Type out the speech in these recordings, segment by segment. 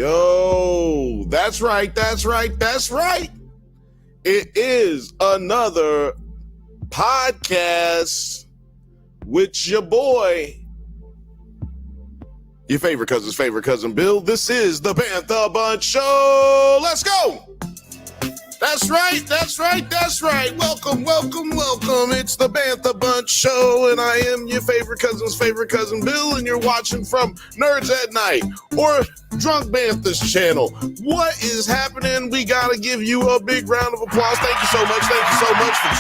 Yo, that's right. It is another podcast with your boy, your favorite cousin Bill. This is the Bantha Bunch Show. Let's go. That's right. Welcome. It's the Bantha Bunch Show, and I am your favorite cousin Bill, and you're watching from Nerds at Night or Drunk Bantha's channel. What is happening? We got to give you a big round of applause. Thank you so much for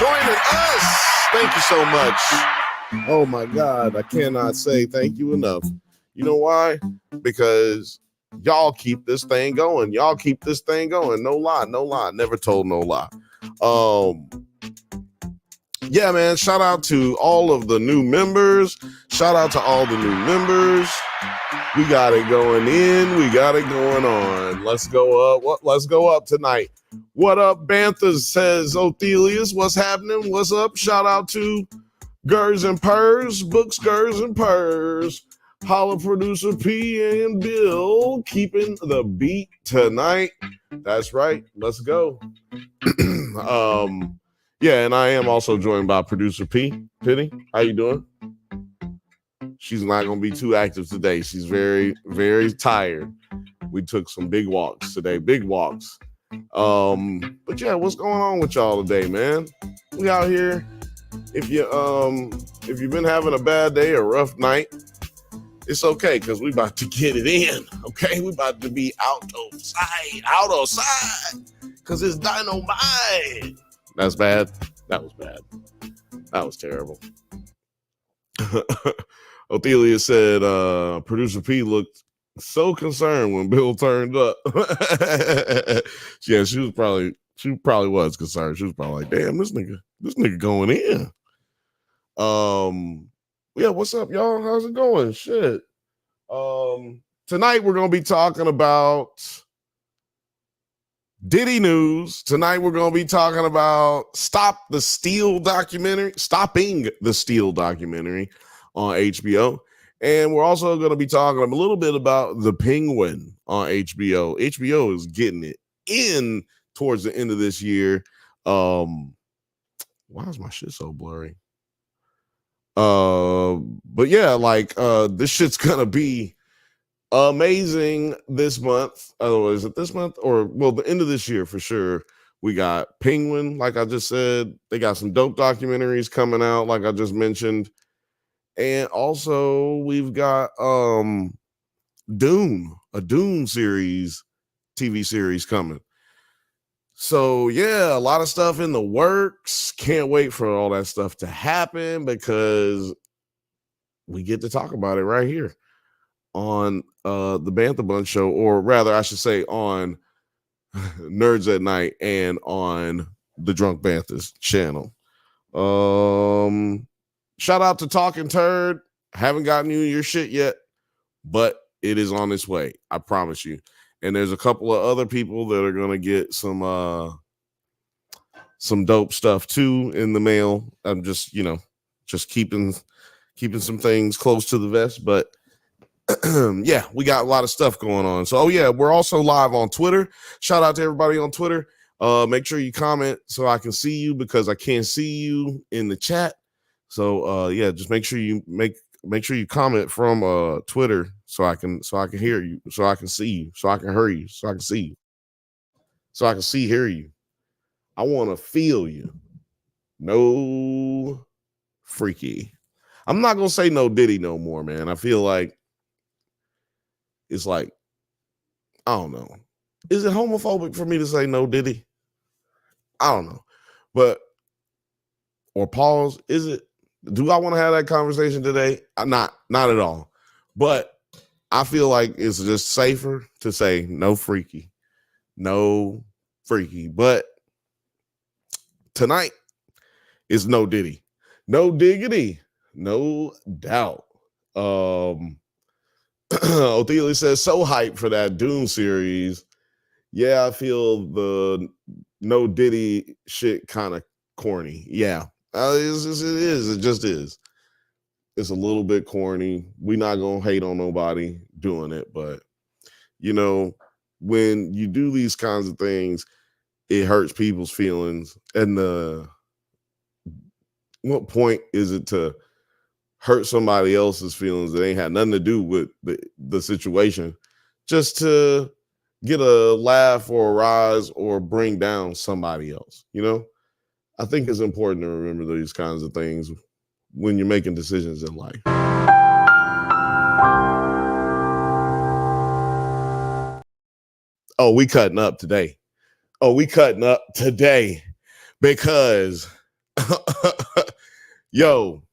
joining us. Thank you so much. Oh my God, I cannot say thank you enough. You know why? Because y'all keep this thing going. No lie. Never told no lie. Yeah, man. Shout out to all of the new members. We got it going in. We got it going on. Let's go up. Let's go up tonight. What up, Bantha, says Othelius. What's happening? What's up? Shout out to Gers and Purrs, Books, Gers and Purrs. Holla producer P and Bill keeping the beat tonight. That's right. Let's go. Yeah, and I am also joined by producer P. Penny, how you doing? She's not gonna be too active today. She's very, very tired. We took some big walks today. But yeah, what's going on with y'all today, man? We out here. If you've been having a bad day, a rough night, it's okay, because we about to get it in, okay? We about to be outside, because it's dynamite. That's bad. That was bad. That was terrible. Othelia said, producer P looked so concerned when Bill turned up. Yeah, she probably was concerned. She was probably like, damn, this nigga going in. Yeah, what's up, y'all? How's it going? Shit. Tonight we're gonna be talking about Diddy news. Tonight we're gonna be talking about Stopping the Steal documentary on HBO. And we're also gonna be talking a little bit about The Penguin on HBO. HBO is getting it in towards the end of this year. Why is my shit so blurry? But yeah, this shit's gonna be amazing this month. Otherwise, it this month or the end of this year for sure. We got Penguin, like I just said. They got some dope documentaries coming out, like I just mentioned, and also we've got Dune, a Dune series, TV series coming. So yeah, a lot of stuff in the works. Can't wait for all that stuff to happen because we get to talk about it right here on the Bantha Bunch Show, or rather, I should say, on Nerds at Night and on the Drunk Banthas channel. Shout out to Talking Turd. Haven't gotten you your shit yet, but it is on its way. I promise you. And there's a couple of other people that are gonna get some dope stuff too in the mail. I'm just keeping some things close to the vest, but yeah, we got a lot of stuff going on. So yeah, we're also live on Twitter. Shout out to everybody on Twitter. Make sure you comment so I can see you, because I can't see you in the chat. So yeah, just make sure you comment from Twitter so I can hear you, so I can see you, so I can hear you, so I can see you, so I can hear you. I want to feel you. No freaky. I'm not gonna say no Diddy no more, man. I feel like it's like, I don't know. Is it homophobic for me to say no Diddy? I don't know. Or pause. Is it? Do I want to have that conversation today? Not at all. But I feel like it's just safer to say no freaky. No freaky. But tonight is no Diddy. No diggity. No doubt. Othelia says, so hyped for that Dune series. Yeah, I feel the no Diddy shit kind of corny. Yeah. It just is. It's a little bit corny. We're not gonna hate on nobody doing it, but when you do these kinds of things, it hurts people's feelings. And what point is it to hurt somebody else's feelings that ain't had nothing to do with the situation, just to get a laugh or a rise or bring down somebody else? I think it's important to remember these kinds of things when you're making decisions in life. Oh, we cutting up today. Because yo,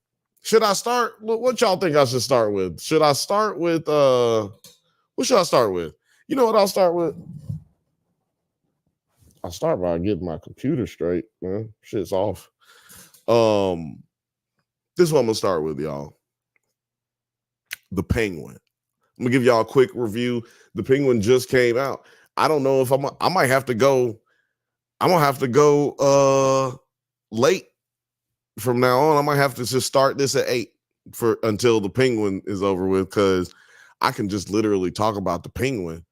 should I start? What y'all think I should start with? Should I start with what should I start with? You know what I'll start with? I'll start by getting my computer straight, man. Shit's off. This is what I'm gonna start with, y'all. The Penguin. I'm gonna give y'all a quick review. The Penguin just came out. I don't know if I might have to go. I'm gonna have to go late from now on. I might have to just start this at 8 until the Penguin is over with, because I can just literally talk about the Penguin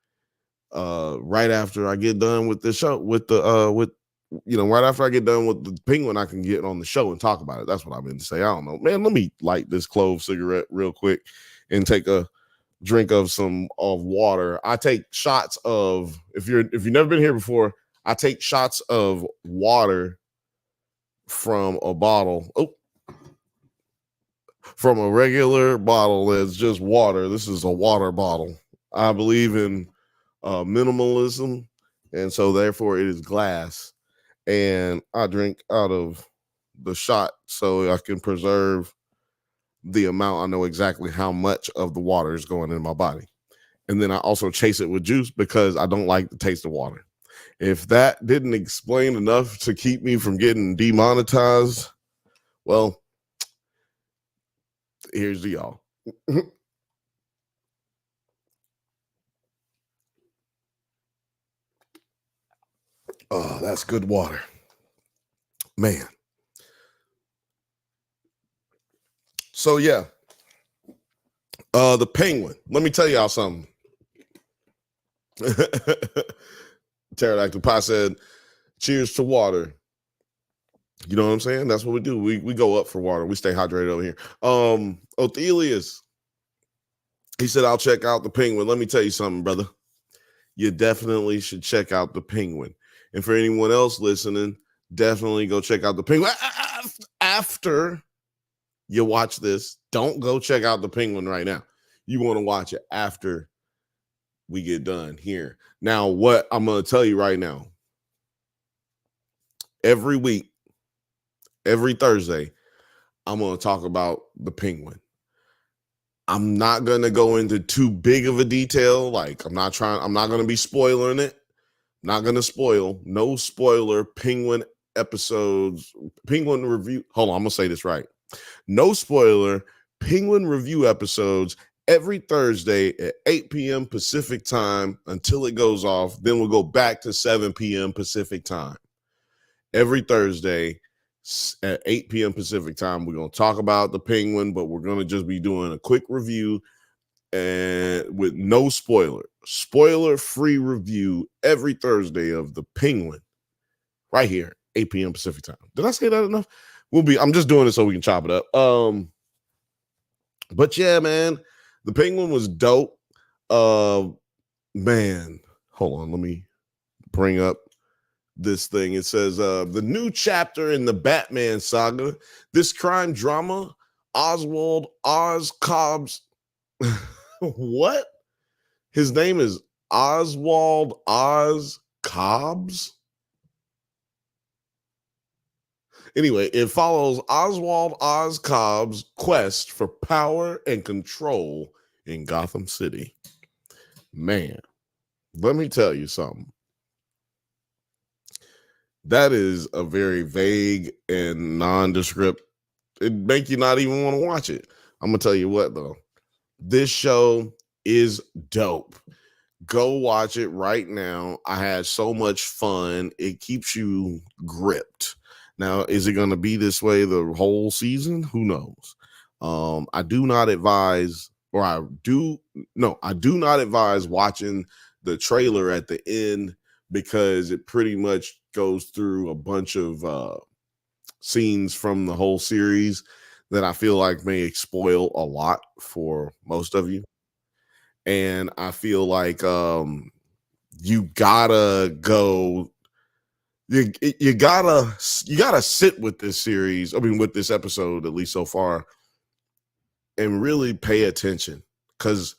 right after I get done with the show. Right after I get done with the Penguin, I can get on the show and talk about it. That's what I meant to say. I don't know, man. Let me light this clove cigarette real quick and take a drink of water. I take shots of, if you've never been here before, I take shots of water from a bottle. From a regular bottle that's just water. This is a water bottle. I believe in minimalism, and so therefore it is glass. And I drink out of the shot so I can preserve the amount. I know exactly how much of the water is going in my body. And then I also chase it with juice because I don't like the taste of water. If that didn't explain enough to keep me from getting demonetized, well, here's to y'all. Oh, that's good water, man. So yeah, the Penguin. Let me tell y'all something. Pterodactyl Pie said, "Cheers to water." You know what I'm saying? That's what we do. We go up for water. We stay hydrated over here. Othelius, he said, "I'll check out the Penguin." Let me tell you something, brother. You definitely should check out the Penguin. And for anyone else listening, definitely go check out the Penguin. After you watch this, don't go check out the Penguin right now. You want to watch it after we get done here. Now, what I'm going to tell you right now, every week, every Thursday, I'm going to talk about the Penguin. I'm not going to go into too big of a detail. Like, I'm not going to be spoiling it. Not going to spoil. No spoiler Penguin episodes. Penguin review. Hold on, I'm going to say this right. No spoiler Penguin review episodes every Thursday at 8 p.m. Pacific time until it goes off. Then we'll go back to 7 p.m. Pacific time. Every Thursday at 8 p.m. Pacific time, we're going to talk about the Penguin, but we're going to just be doing a quick review and with no spoiler-free review every Thursday of the Penguin right here, 8 p.m. Pacific time. Did I say that enough? I'm just doing it so we can chop it up. But yeah, man, the Penguin was dope. Man, hold on, let me bring up this thing. It says the new chapter in the Batman saga, this crime drama, Oswald Oz Cobbs. What? His name is Oswald Oz Cobbs? Anyway, it follows Oswald Oz Cobb's quest for power and control in Gotham City. Man, let me tell you something. That is a very vague and nondescript. It make you not even want to watch it. I'm going to tell you what, though. This show is dope. Go watch it right now. I had so much fun. It keeps you gripped. Now, is it going to be this way the whole season? Who knows? I do not advise watching the trailer at the end because it pretty much goes through a bunch of scenes from the whole series that I feel like may spoil a lot for most of you. And I feel like you gotta go. You gotta sit with this series. I mean, with this episode, at least so far, and really pay attention because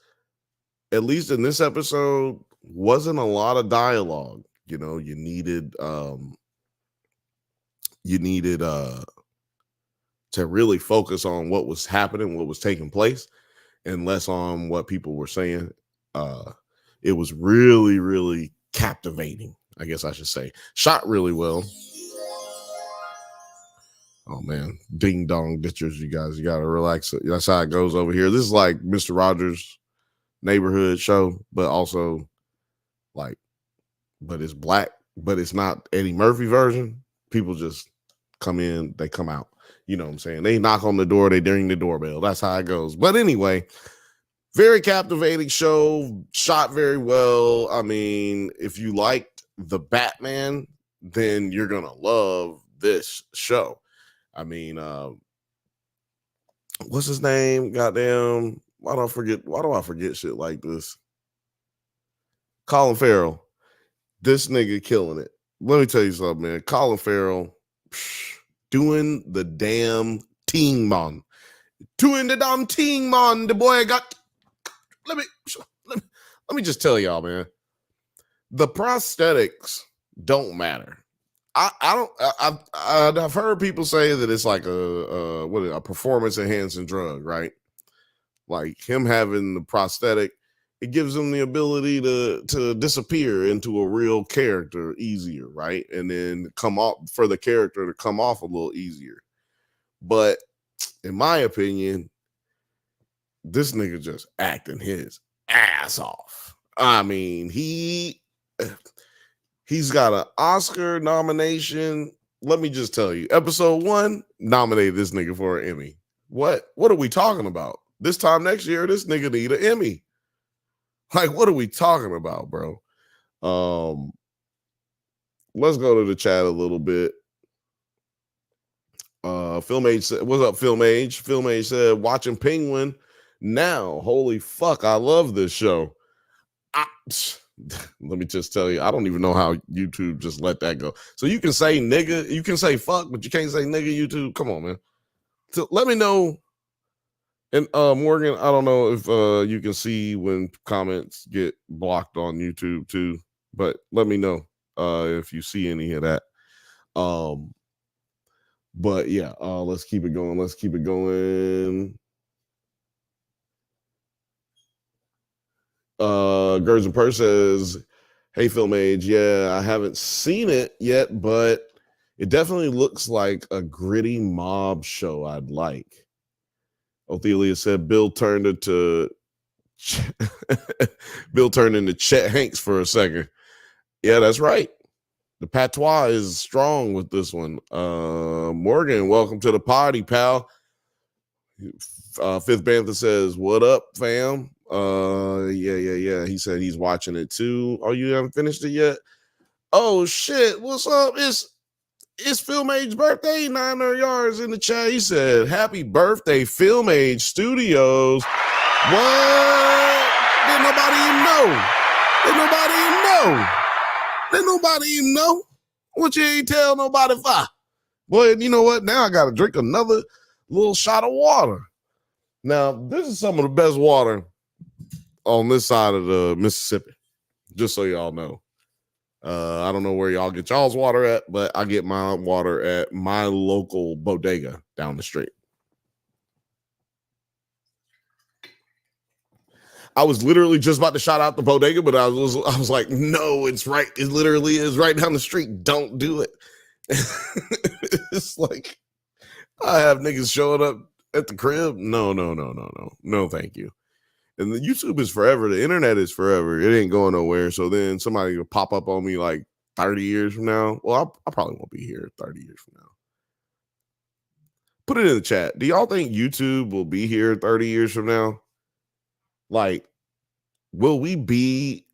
at least in this episode wasn't a lot of dialogue. You know, you needed to really focus on what was happening, what was taking place, and less on what people were saying. It was really, really captivating, I guess I should say. Shot really well. Oh man, ding dong ditchers, you guys, you gotta relax. That's how it goes over here. This is like Mr. Rogers' neighborhood show, but also like, but it's black, but it's not Eddie Murphy version. People just come in, they come out. You know what I'm saying? They knock on the door, they ring the doorbell. That's how it goes. But anyway, very captivating show, shot very well. I mean, if you liked the Batman, then you're gonna love this show. I mean, what's his name? Goddamn, why do I forget shit like this? Colin Farrell. This nigga killing it. Let me tell you something, man. Colin Farrell doing the damn team, man. Doing the damn team, man. The boy got. Let me just tell y'all, man. The prosthetics don't matter. I've heard people say that it's like a performance enhancing drug, right? Like him having the prosthetic, it gives him the ability to disappear into a real character easier, right? And then come off for the character to come off a little easier. But in my opinion, this nigga just acting his ass off. I mean, he's got an Oscar nomination. Let me just tell you, episode 1 nominated this nigga for an Emmy. What are we talking about? This time next year, this nigga need an Emmy. Like, what are we talking about, bro? Let's go to the chat a little bit. Film Age said, what's up, Film Age? Film Age said, watching Penguin now. Holy fuck, I love this show. Let me just tell you, I don't even know how YouTube just let that go. So you can say nigga, you can say fuck, but you can't say nigga, YouTube. Come on, man. So let me know. And Morgan, I don't know if you can see when comments get blocked on YouTube too, but let me know if you see any of that. But yeah, let's keep it going. Let's keep it going. Gerds and Purse says, hey, Film Age, yeah, I haven't seen it yet, but it definitely looks like a gritty mob show I'd like. Othelia said Bill turned into Chet Hanks for a second. Yeah, that's right. The patois is strong with this one. Morgan, welcome to the party, pal. Fifth Bantha says, what up, fam? Yeah. He said he's watching it too. Oh, you haven't finished it yet? Oh shit, what's up? It's Film Age birthday. 900 yards in the chat. He said, happy birthday, Film Age Studios. What? Did nobody even know? Did nobody even know? What you ain't tell nobody for? Boy, you know what? Now I got to drink another little shot of water. Now, this is some of the best water on this side of the Mississippi, just so y'all know. I don't know where y'all get y'all's water at, but I get my water at my local bodega down the street. I was literally just about to shout out the bodega, but I was like, no, it's right. It literally is right down the street. Don't do it. It's like I have niggas showing up at the crib. No, thank you. And the YouTube is forever. The internet is forever. It ain't going nowhere. So then somebody will pop up on me like 30 years from now. Well, I probably won't be here 30 years from now. Put it in the chat. Do y'all think YouTube will be here 30 years from now? Like, will we be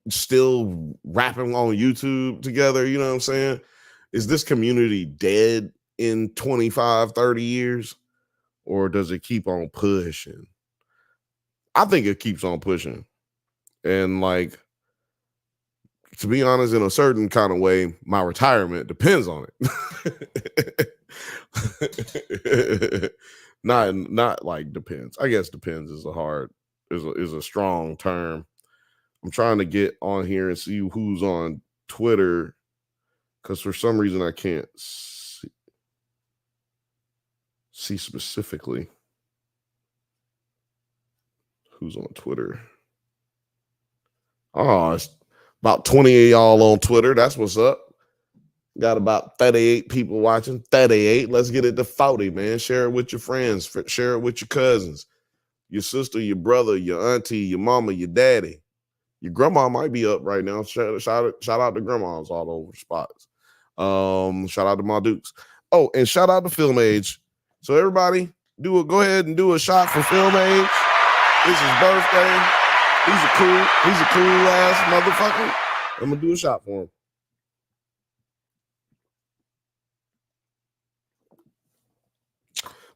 still rapping on YouTube together. You know what I'm saying? Is this community dead in 25, 30 years? Or does it keep on pushing? I think it keeps on pushing. And like, to be honest, in a certain kind of way, my retirement depends on it. not like depends. I guess depends is a strong term. I'm trying to get on here and see who's on Twitter, because for some reason I can't see specifically who's on Twitter. Oh, it's about 20 of y'all on Twitter. That's what's up. Got about 38 people watching. 38. Let's get it to 40, man. Share it with your friends. Share it with your cousins, your sister, your brother, your auntie, your mama, your daddy. Your grandma might be up right now. Shout out to grandmas all over the spots. Shout out to my Dukes. Oh, and shout out to Film Age. So everybody, go ahead and do a shot for Film Age. It's his birthday. He's a cool ass motherfucker. I'm gonna do a shot for him.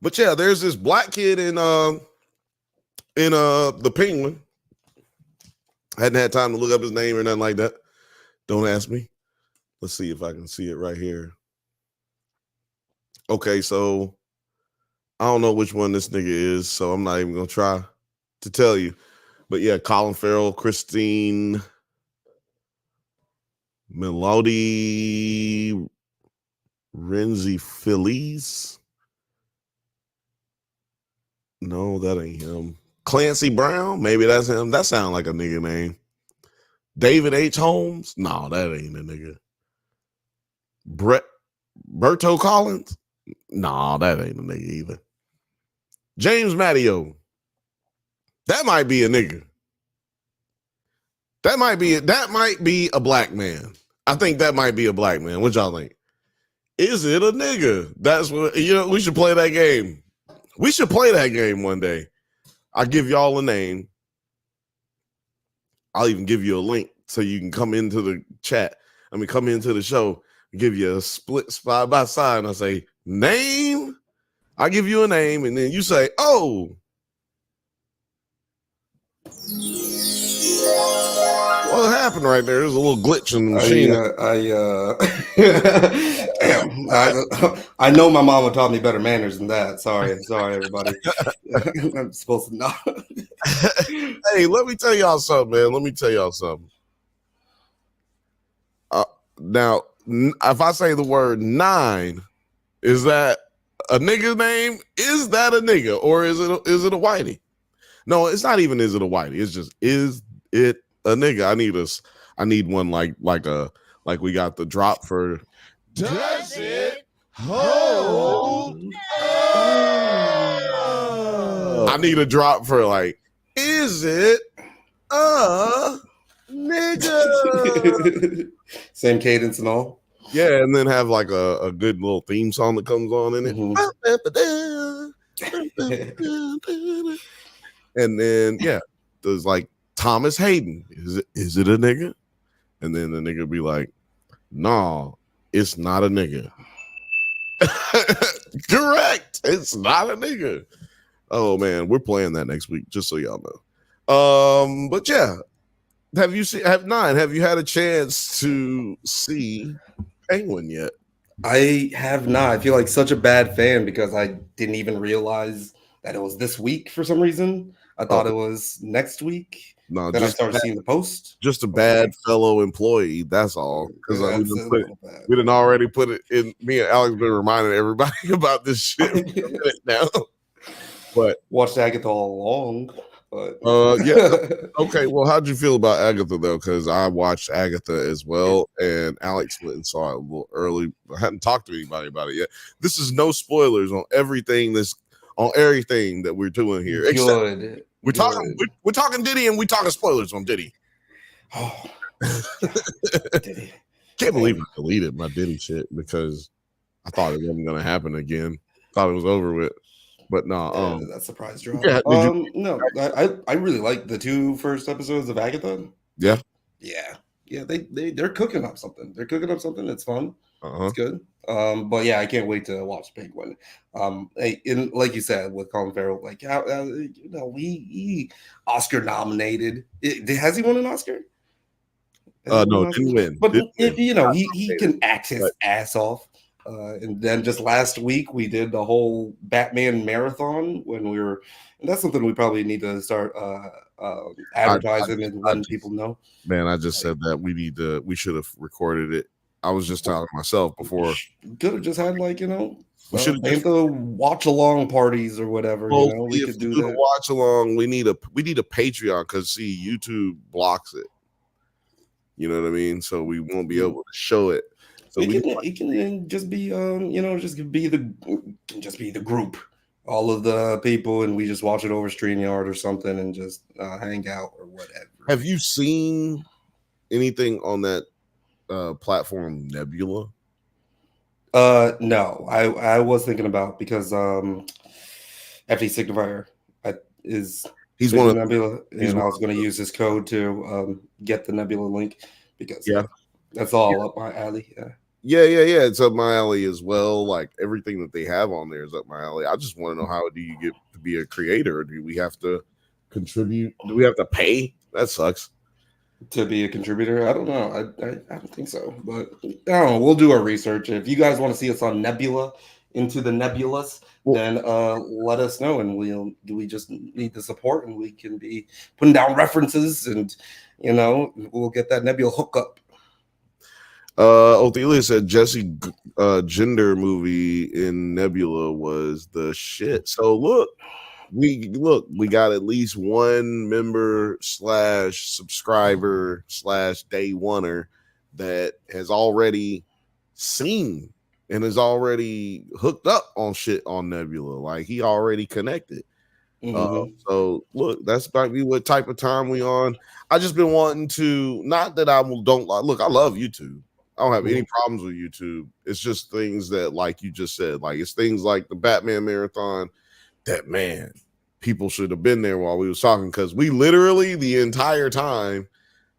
But yeah, there's this black kid in the Penguin. I hadn't had time to look up his name or nothing like that. Don't ask me. Let's see if I can see it right here. Okay, so I don't know which one this nigga is, so I'm not even gonna try to tell you. But yeah, Colin Farrell, Christine Melody, Renzi Phillies. No, that ain't him. Clancy Brown, maybe that's him. That sounds like a nigga name. David H. Holmes? No, that ain't a nigga. Berto Collins? No, that ain't a nigga either. James Matteo. That might be a nigga. That might be a black man. I think that might be a black man. What y'all think? Is it a nigga? That's what, we should play that game. We should play that game one day. I'll give y'all a name. I'll even give you a link so you can come into the chat. Come into the show, give you a split side by side, and I'll say, name. I'll give you a name, and then you say, oh. What happened right there? There's a little glitch in the machine. I know my mama taught me better manners than that. Sorry, everybody. I'm supposed to know. Hey, let me tell y'all something, man. Now, if I say the word 9, is that a nigga's name? Is that a nigga, or is it a whitey? No, it's not even. Is it a whitey? It's just, is it a nigga? I need one like we got the drop for. Does it hold? I need a drop for like, is it a nigga? Same cadence and all. Yeah, and then have like a good little theme song that comes on in it. Mm-hmm. And then there's like Thomas Hayden. Is it a nigga? And then the nigga be like, no, it's not a nigga. Correct. It's not a nigga. Oh man, we're playing that next week, just so y'all know. But yeah, have you had a chance to see Penguin yet? I have not. I feel like such a bad fan because I didn't even realize that it was this week for some reason. I thought it was next week. No, then I started seeing the post. Just a bad fellow employee. That's all. Because we didn't already put it in. Me and Alex been reminding everybody about this shit now. But watched Agatha all along. But yeah. Okay. Well, how'd you feel about Agatha though? Because I watched Agatha as well, and Alex went and saw it a little early. I hadn't talked to anybody about it yet. This is no spoilers on everything that we're doing here. Except we're talking Diddy, and we're talking spoilers on Diddy. Oh, Diddy. Can't believe I deleted my Diddy shit because I thought it wasn't gonna happen again. Thought it was over with. But no, that surprise drop. I really liked the 2 first episodes of Agatha. Yeah. Yeah, they're cooking up something. They're cooking up something. It's fun. Uh-huh. It's good. But yeah, I can't wait to watch Penguin. Like you said with Colin Farrell, like he Oscar nominated. Has he won an Oscar? Has he won No, an Oscar? didn't win. But Didn't win. Not he nominated. can act his But ass off. And then just last week we did the whole Batman marathon when we were, and that's something we probably need to start advertising and I letting people just know. man, I just Like, said that we should have recorded it. I was just telling myself before could have just had we should have just Bantha watch along parties or whatever. well, We if could we do do the that. watch along, we need a Patreon because see, YouTube blocks it. You know what I mean? So we won't be able to show it. So we It can then just be just be the group, all of the people, and we just watch it over StreamYard or something, and just hang out or whatever. have you seen anything on that platform Nebula? No, I was thinking about because FD Signifier is He's big one with of Nebula, he's and one I was of going to use this code to get the Nebula link because yeah. that's all up my alley. Yeah. Yeah. It's up my alley as well. Like everything that they have on there is up my alley. I just want to know how do you get to be a creator? Do we have to contribute? Do we have to pay? That sucks. To be a contributor, I don't know. I don't think so, but I don't know. We'll do our research. If you guys want to see us on Nebula, into the nebulous, Well, then let us know, and we just need the support, and we can be putting down references, and we'll get that Nebula hookup. Othelia said Jesse gender movie in Nebula was the shit. So we got at least one member / subscriber / day oneer that has already seen and is already hooked up on shit on Nebula. Like he already connected. Mm-hmm. So look, that's might be what type of time we on. I just been wanting to, not that I don't look, I love YouTube. I don't have any problems with YouTube. It's just things that, like you just said, like it's things like the Batman marathon that man, people should have been there while we was talking because we literally the entire time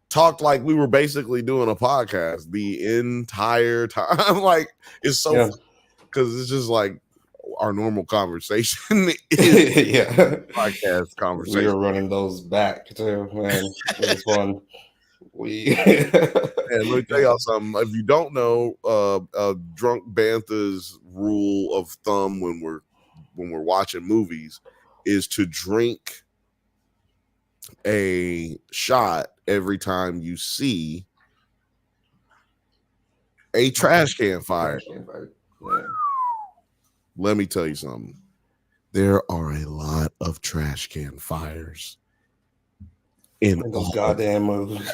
talked like we were basically doing a podcast the entire time. Like it's so because it's just like our normal conversation is Yeah. podcast We conversation. were running those back too, man. It was fun. We And let me tell y'all something. If you don't know, Drunk Bantha's rule of thumb when we're watching movies is to drink a shot every time you see a trash can fire. Yeah. Let me tell you something. There are a lot of trash can fires in those all. goddamn movies.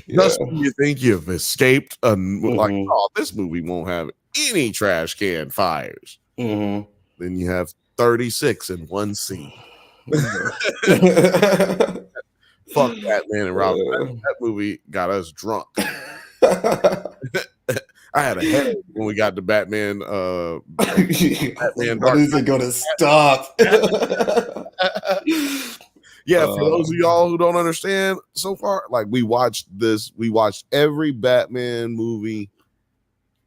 Just when you think you've escaped, like, Mhm. oh, this movie won't have any trash can fires. Mhm. Then you have 36 in one scene. Fuck Batman and Robin. That movie got us drunk. I had a headache when we got to Batman. Batman When is it gonna stop? Yeah, for those of y'all who don't understand so far, like we watched every Batman movie,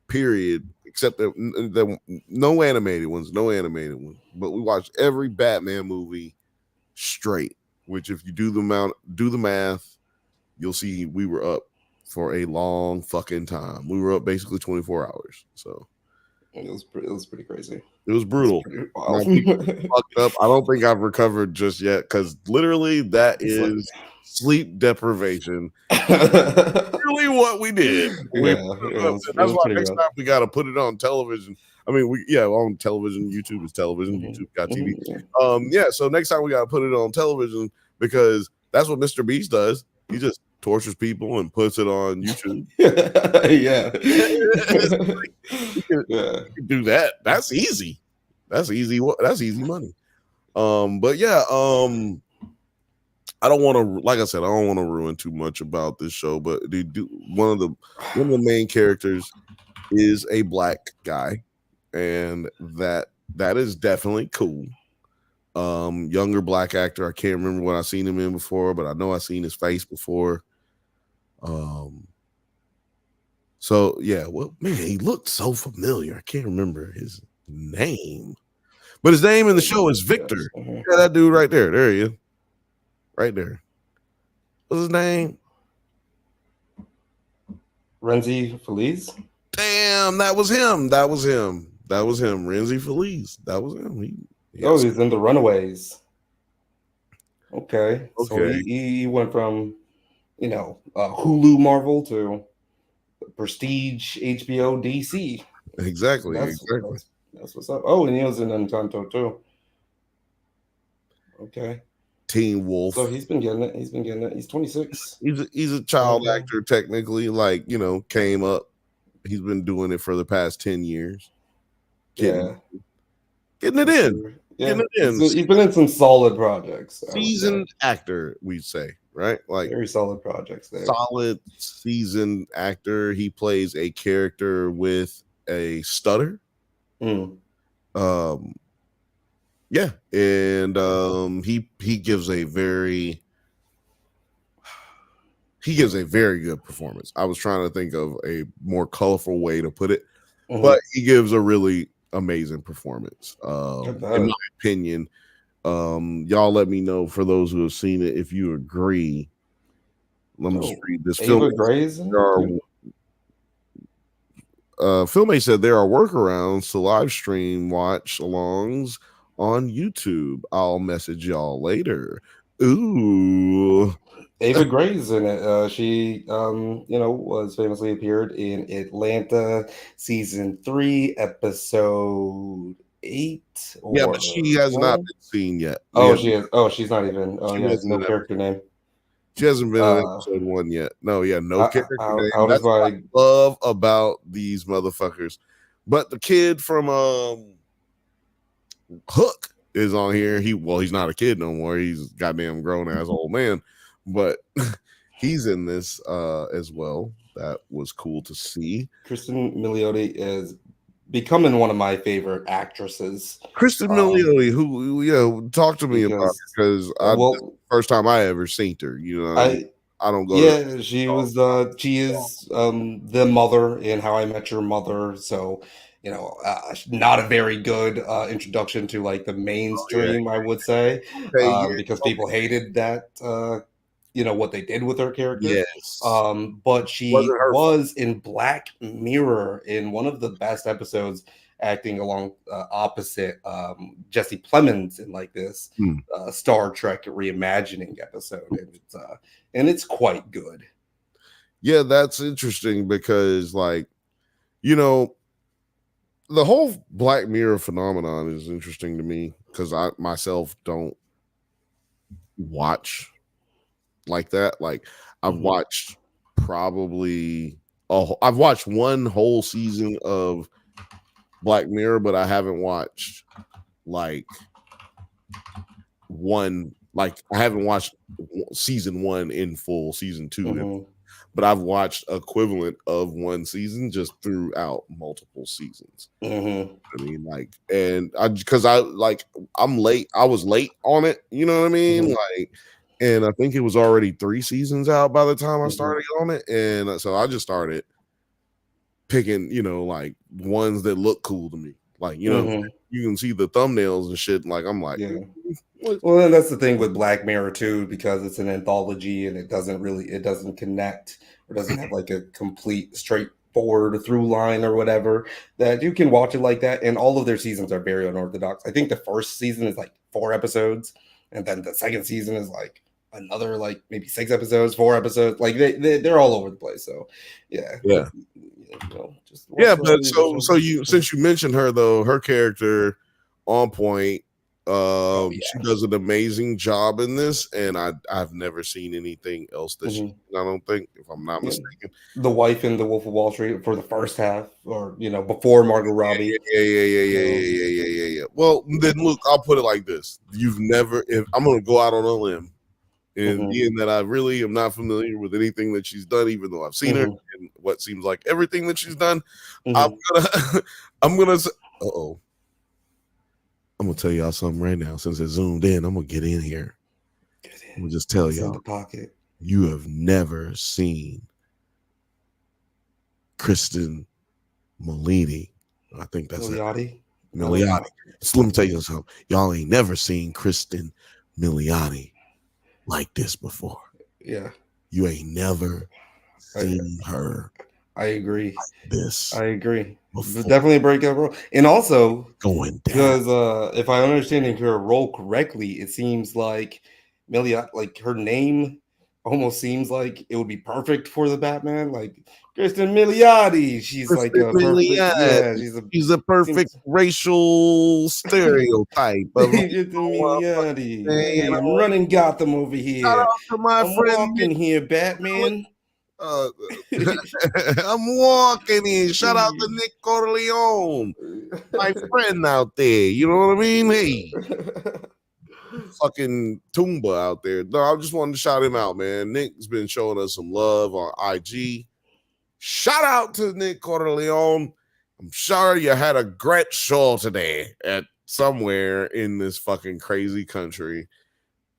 period, except the no animated ones, but we watched every Batman movie straight. Which, if you do the math, you'll see we were up for a long fucking time. We were up basically 24 hours. So it was pretty crazy. it was brutal. My fucked up. I don't think I've recovered just yet because literally that is sleep deprivation. Really, what we did. That's why next time we got to put it on television. I mean, on television. YouTube is television. YouTube got TV. Yeah. So next time we got to put it on television because that's what Mr. Beast does. He just tortures people and puts it on YouTube. Yeah. You can do that. That's easy. That's easy. That's easy money. But yeah. I don't want to, like I said, I don't want to ruin too much about this show. But one of the main characters is a black guy, and that is definitely cool. Younger black actor. I can't remember what I've seen him in before, but I know I've seen his face before. So yeah, well, man, he looked so familiar. I can't remember his name, but his name in the show is Yes. Victor. Yeah, that dude right there. There he is, right there. What's his name? Renzi Feliz. Damn, that was him. That was him. That was him. Renzi Feliz. That was him. Oh, he's in the Runaways. Okay, so Okay. he went from Hulu Marvel to Prestige HBO DC. So Exactly. that's Exactly. that's that's what's up. Oh, and he was in Encanto too. Okay, Teen Wolf. so he's been getting it. He's been getting it. He's 26. He's a child Okay. actor technically. Like came up. He's been doing it for the past 10 years. Getting Yeah, getting it for in. sure. Yeah, Getting it in. he's been in some solid projects, I would say. Seasoned actor, we'd say, right? Like Very solid projects there. solid seasoned actor. He plays a character with a stutter. Mm. Yeah, and he gives a very good performance. I was trying to think of a more colorful way to put it, but he gives a really amazing performance. In my opinion, y'all let me know, for those who have seen it, if you agree. Let me just read this. Ava Gray's in it Filmate said there are workarounds to live stream watch alongs on YouTube. I'll message y'all later. Ooh. Ava Gray's in it. She, was famously appeared in Atlanta season 3, episode 8. Yeah, Or but she has not 12? been seen yet. Oh, she is. Oh, she's not even. Oh, She yeah, wasn't no in character name. She hasn't been in episode 1 yet. No, yeah, no character name. How does That's what my I love about these motherfuckers. But the kid from Hook is on here. He's not a kid no more. He's a goddamn grown ass old man. But he's in this as well. That was cool to see. Kristen Milioti is becoming one of my favorite actresses. Kristen Milioti, who talk to me about her, because this is the first time I ever seen her. You know what I mean? I don't go to she was she is the mother in How I Met Your Mother, so not a very good introduction to like the mainstream, I would say, because people hated that what they did with her character. Yes. But she was in Black Mirror in one of the best episodes, acting along opposite Jesse Plemons in like this Star Trek reimagining episode, and it's quite good. Yeah, that's interesting because, like, the whole Black Mirror phenomenon is interesting to me because I myself don't watch like that. Like, I've watched I've watched one whole season of Black Mirror, but I haven't watched I haven't watched season 1 in full, season 2 but I've watched equivalent of one season just throughout multiple seasons. I mean, like, and I'm late. I was late on it. You know what I mean? Like, and I think it was already 3 seasons out by the time I started on it, and so I just started picking, like, ones that look cool to me. Like, you can see the thumbnails and shit. Like, I'm like, well, and that's the thing with Black Mirror too, because it's an anthology and it doesn't connect, or doesn't have like a complete straightforward through line or whatever, that you can watch it like that. And all of their seasons are very unorthodox. I think the first season is like 4 episodes, and then the second season is like another like maybe 6 episodes, 4 episodes. Like they're all over the place. So yeah. But so you, since you mentioned her though, her character on point. She does an amazing job in this, and I've never seen anything else that I don't think, if I'm not mistaken. The wife in The Wolf of Wall Street for the first half, or before Margot Robbie. Yeah. Well, then look, I'll put it like this: if I'm going to go out on a limb, and being that I really am not familiar with anything that she's done, even though I've seen her in what seems like everything that she's done, I'm gonna say, I'm gonna tell y'all something right now. Since it zoomed in, I'm gonna get in here. I'm gonna just tell It's in y'all, the pocket. you have never seen Kristen Milioti. I think that's it. Milioti. Milioti. So let me tell you something. Y'all ain't never seen Kristen Milioti like this before. Yeah, You ain't never seen her I agree. like this I agree. before. Definitely a breakout role, and also Going down. because if I understand her role correctly, it seems like Milioti, like her name, almost seems like it would be perfect for the Batman. Like Kristen Milioti, she's like Kristen a perfect. Milioti. Yeah, She's a perfect seems, racial stereotype of Kristen Milioti. you Hey, I'm know. running Gotham over Shout here. out to my I'm friend walking here, Batman. Uh, I'm walking in. Shout out to Nick Corleone, my friend out there. You know what I mean? Hey, fucking Toomba out there. No, I just wanted to shout him out, man. Nick's been showing us some love on IG. Shout out to Nick Corleone. I'm sure you had a great show today at somewhere in this fucking crazy country.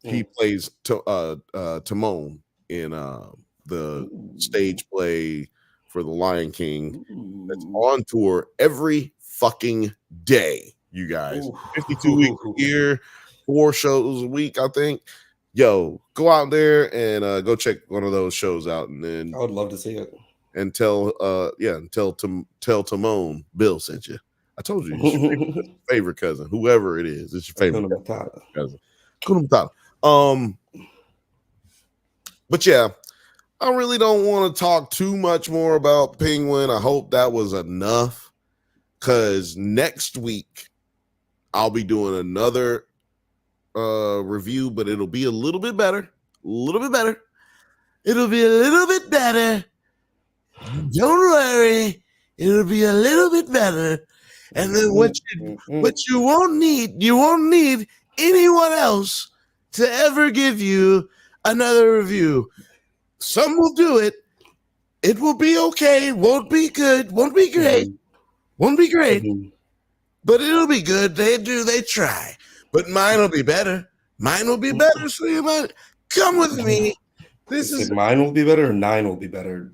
He plays Timon in the stage play for The Lion King that's on tour every fucking day, you guys. 52 weeks a year, 4 shows a week, I think. Yo, go out there and go check one of those shows out, and then I would love to see it. And tell Timon Bill sent you. I told you, it's your favorite cousin, whoever it is. It's your favorite cousin. Hakuna Matata. But yeah, I really don't want to talk too much more about Penguin. I hope that was enough, because next week I'll be doing another review, but it'll be a little bit better. It'll be a little bit better. Don't worry, it'll be a little bit better. And then what you won't need anyone else to ever give you another review. Some will do it. It will be okay. Won't be good. Won't be great. But it'll be good. They try. But mine will be better. So you might come with me. Mine will be better or 9 will be better.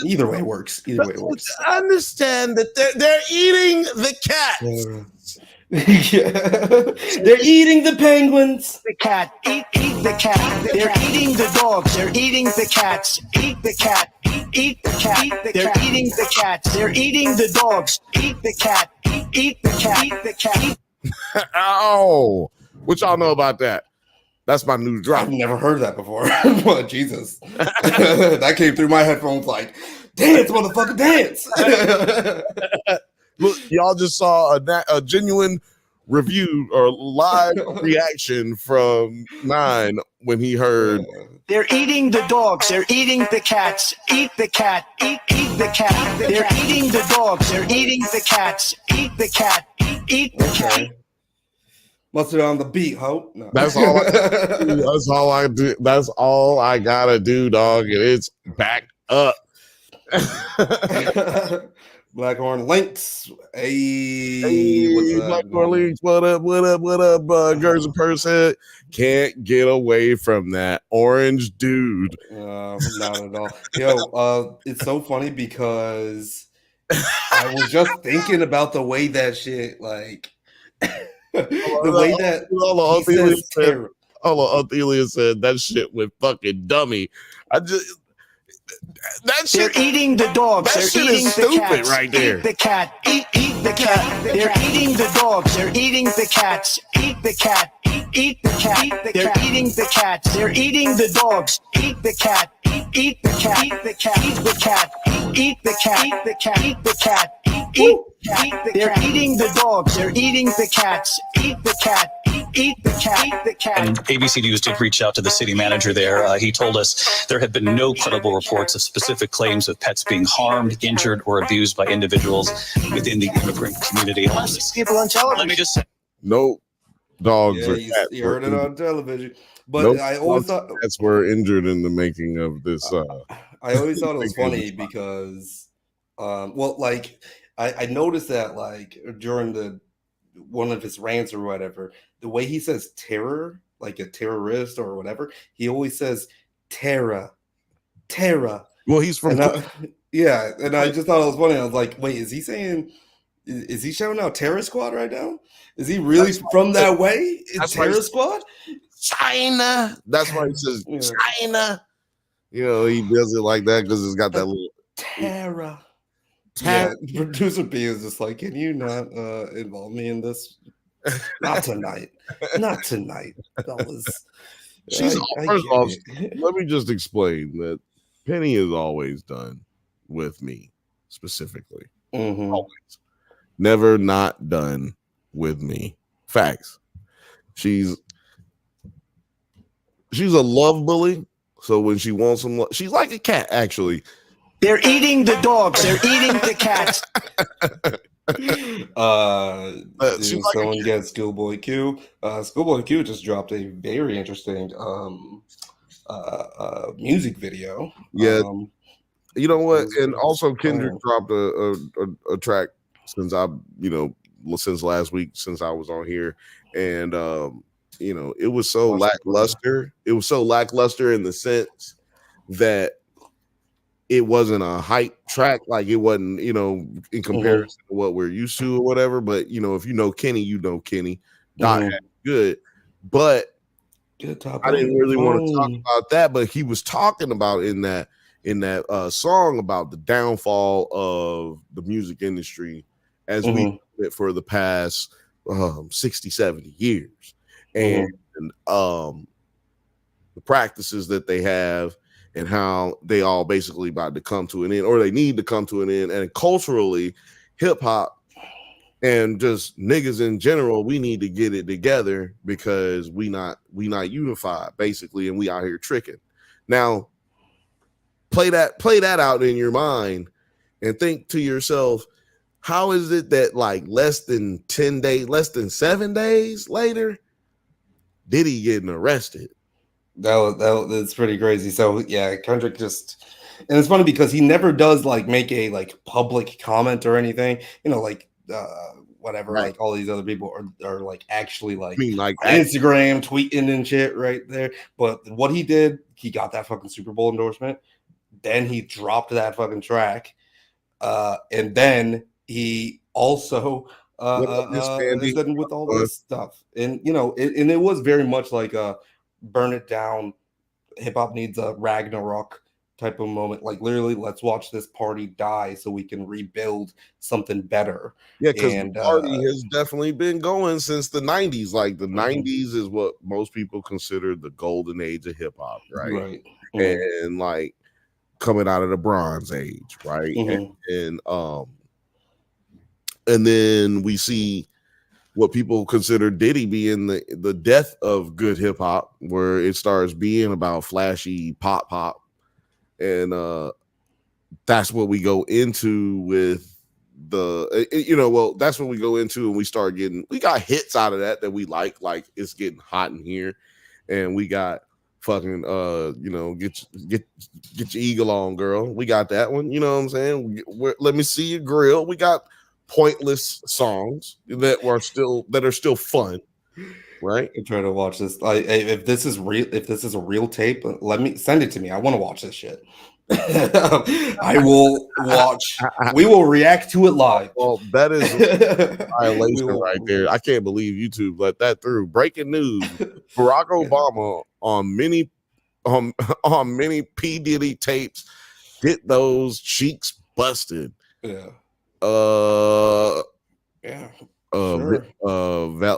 Either way works. Understand that they're eating the cats. Yeah. They're eating the penguins. The cat, eat the cat. They're eating the dogs. They're eating the cats. Eat the cat, eat the cat. They're eating the cats. They're eating the dogs. Eat the cat, eat the cat. Eat the cat. Oh, what y'all know about that? That's my new drop. I've never heard that before. Well, Jesus. That came through my headphones like, dance, motherfucker, dance. Look, y'all just saw a genuine review or live reaction from 9 when he heard. They're eating the dogs. They're eating the cats. Eat the cat. Eat the cat. They're eating the dogs. They're eating the cats. Eat the cat. Eat the cat. Mustard on the beat, Hope. No. That's all. That's all I do. That's all I gotta do, dog. And it's back up. Blackhorn Links. Hey, what's up? Blackhorn Links. What up? Gerson Person can't get away from that orange dude. Not at all. Yo, it's so funny because I was just thinking about the way that shit, like, the way that Othelia said that shit with fucking dummy. That shit. They're eating the dogs. That They're shit eating is the stupid cats. right there. Eat the cat. Eat the cat. They're eating the dogs. They're eating the cats. Eat the cat. Eat the cat. They're eating the cats. They're eating the dogs. Eat the cat. Eat the cat. Eat the cat. Eat the cat. Eat the cat. Eat the cat. Eat the cat. They're eating the dogs. They're eating the cats. Eat the cat. Eat the cat. Eat the cat. And ABC News did reach out to the city manager there. He told us there have been no credible reports of specific claims of pets being harmed, injured, or abused by individuals within the immigrant community. People on television. Let me just say. No dogs or cats. You heard it on television. But nope, I always thought cats were injured in the making of this. I always thought it was funny because, I noticed that like during the one of his rants or whatever, the way he says terror, like a terrorist or whatever, he always says terra. Well, he's from And yeah, and I just thought it was funny. I was like, wait, is he saying, is he shouting out Terror Squad right now? Is he really from that way? It's Terror Squad? China. That's why he says China. You know, he does it like that because it's got that little Terra. Yeah, producer B is just like, can you not involve me in this? Not tonight. Not tonight. Fellas. First of all, let me just explain that Penny is always done with me specifically. Always. Never not done with me. Facts. She's a love bully. So when she wants some love, she's like a cat, actually. They're eating the dogs. They're eating the cats. Someone gets Schoolboy Q. Schoolboy Q just dropped a very interesting music video. Yeah. You know what? And also Kendrick dropped a track since since last week, since I was on here. And it was so lackluster. It was so lackluster in the sense that it wasn't a hype track, like it wasn't, in comparison to what we're used to or whatever. But if you know Kenny, you know Kenny. Not good, but I didn't really want to talk about that. But he was talking about in that song about the downfall of the music industry as we know it for the past 60, 70 years, and the practices that they have. And how they all basically about to come to an end, or they need to come to an end. And culturally, hip hop and just niggas in general, we need to get it together because we not unified basically, and we out here tricking. Now, play that out in your mind and think to yourself, how is it that like less than 10 days, less than 7 days later, Diddy getting arrested? That's pretty crazy. So yeah, Kendrick just, and it's funny because he never does like make a like public comment or anything, whatever, right. Like all these other people are like actually like, Instagram tweeting and shit right there. But what he did, he got that fucking Super Bowl endorsement. Then he dropped that fucking track. And then he also with all this stuff. And it was very much like burn it down, hip hop needs a Ragnarok type of moment, like literally let's watch this party die so we can rebuild something better. Yeah, because the party has definitely been going since the 90s. Like the 90s is what most people consider the golden age of hip hop, right? And like coming out of the Bronze Age, right? And then we see what people consider Diddy being the death of good hip hop, where it starts being about flashy pop, and that's what we go into with that's what we go into, and we got hits out of that we like It's Getting Hot in Here, and we got fucking get your eagle on, girl. We got that one, you know what I'm saying? Let me see your grill. We got pointless songs that are still fun, right? I'm trying to watch this. If this is a real tape, let me send it to me. I want to watch this shit. I will watch. We will react to it live. Well, that is a violation right there. I can't believe YouTube let that through. Breaking news: Barack Obama on many P. Diddy tapes get those cheeks busted. Yeah.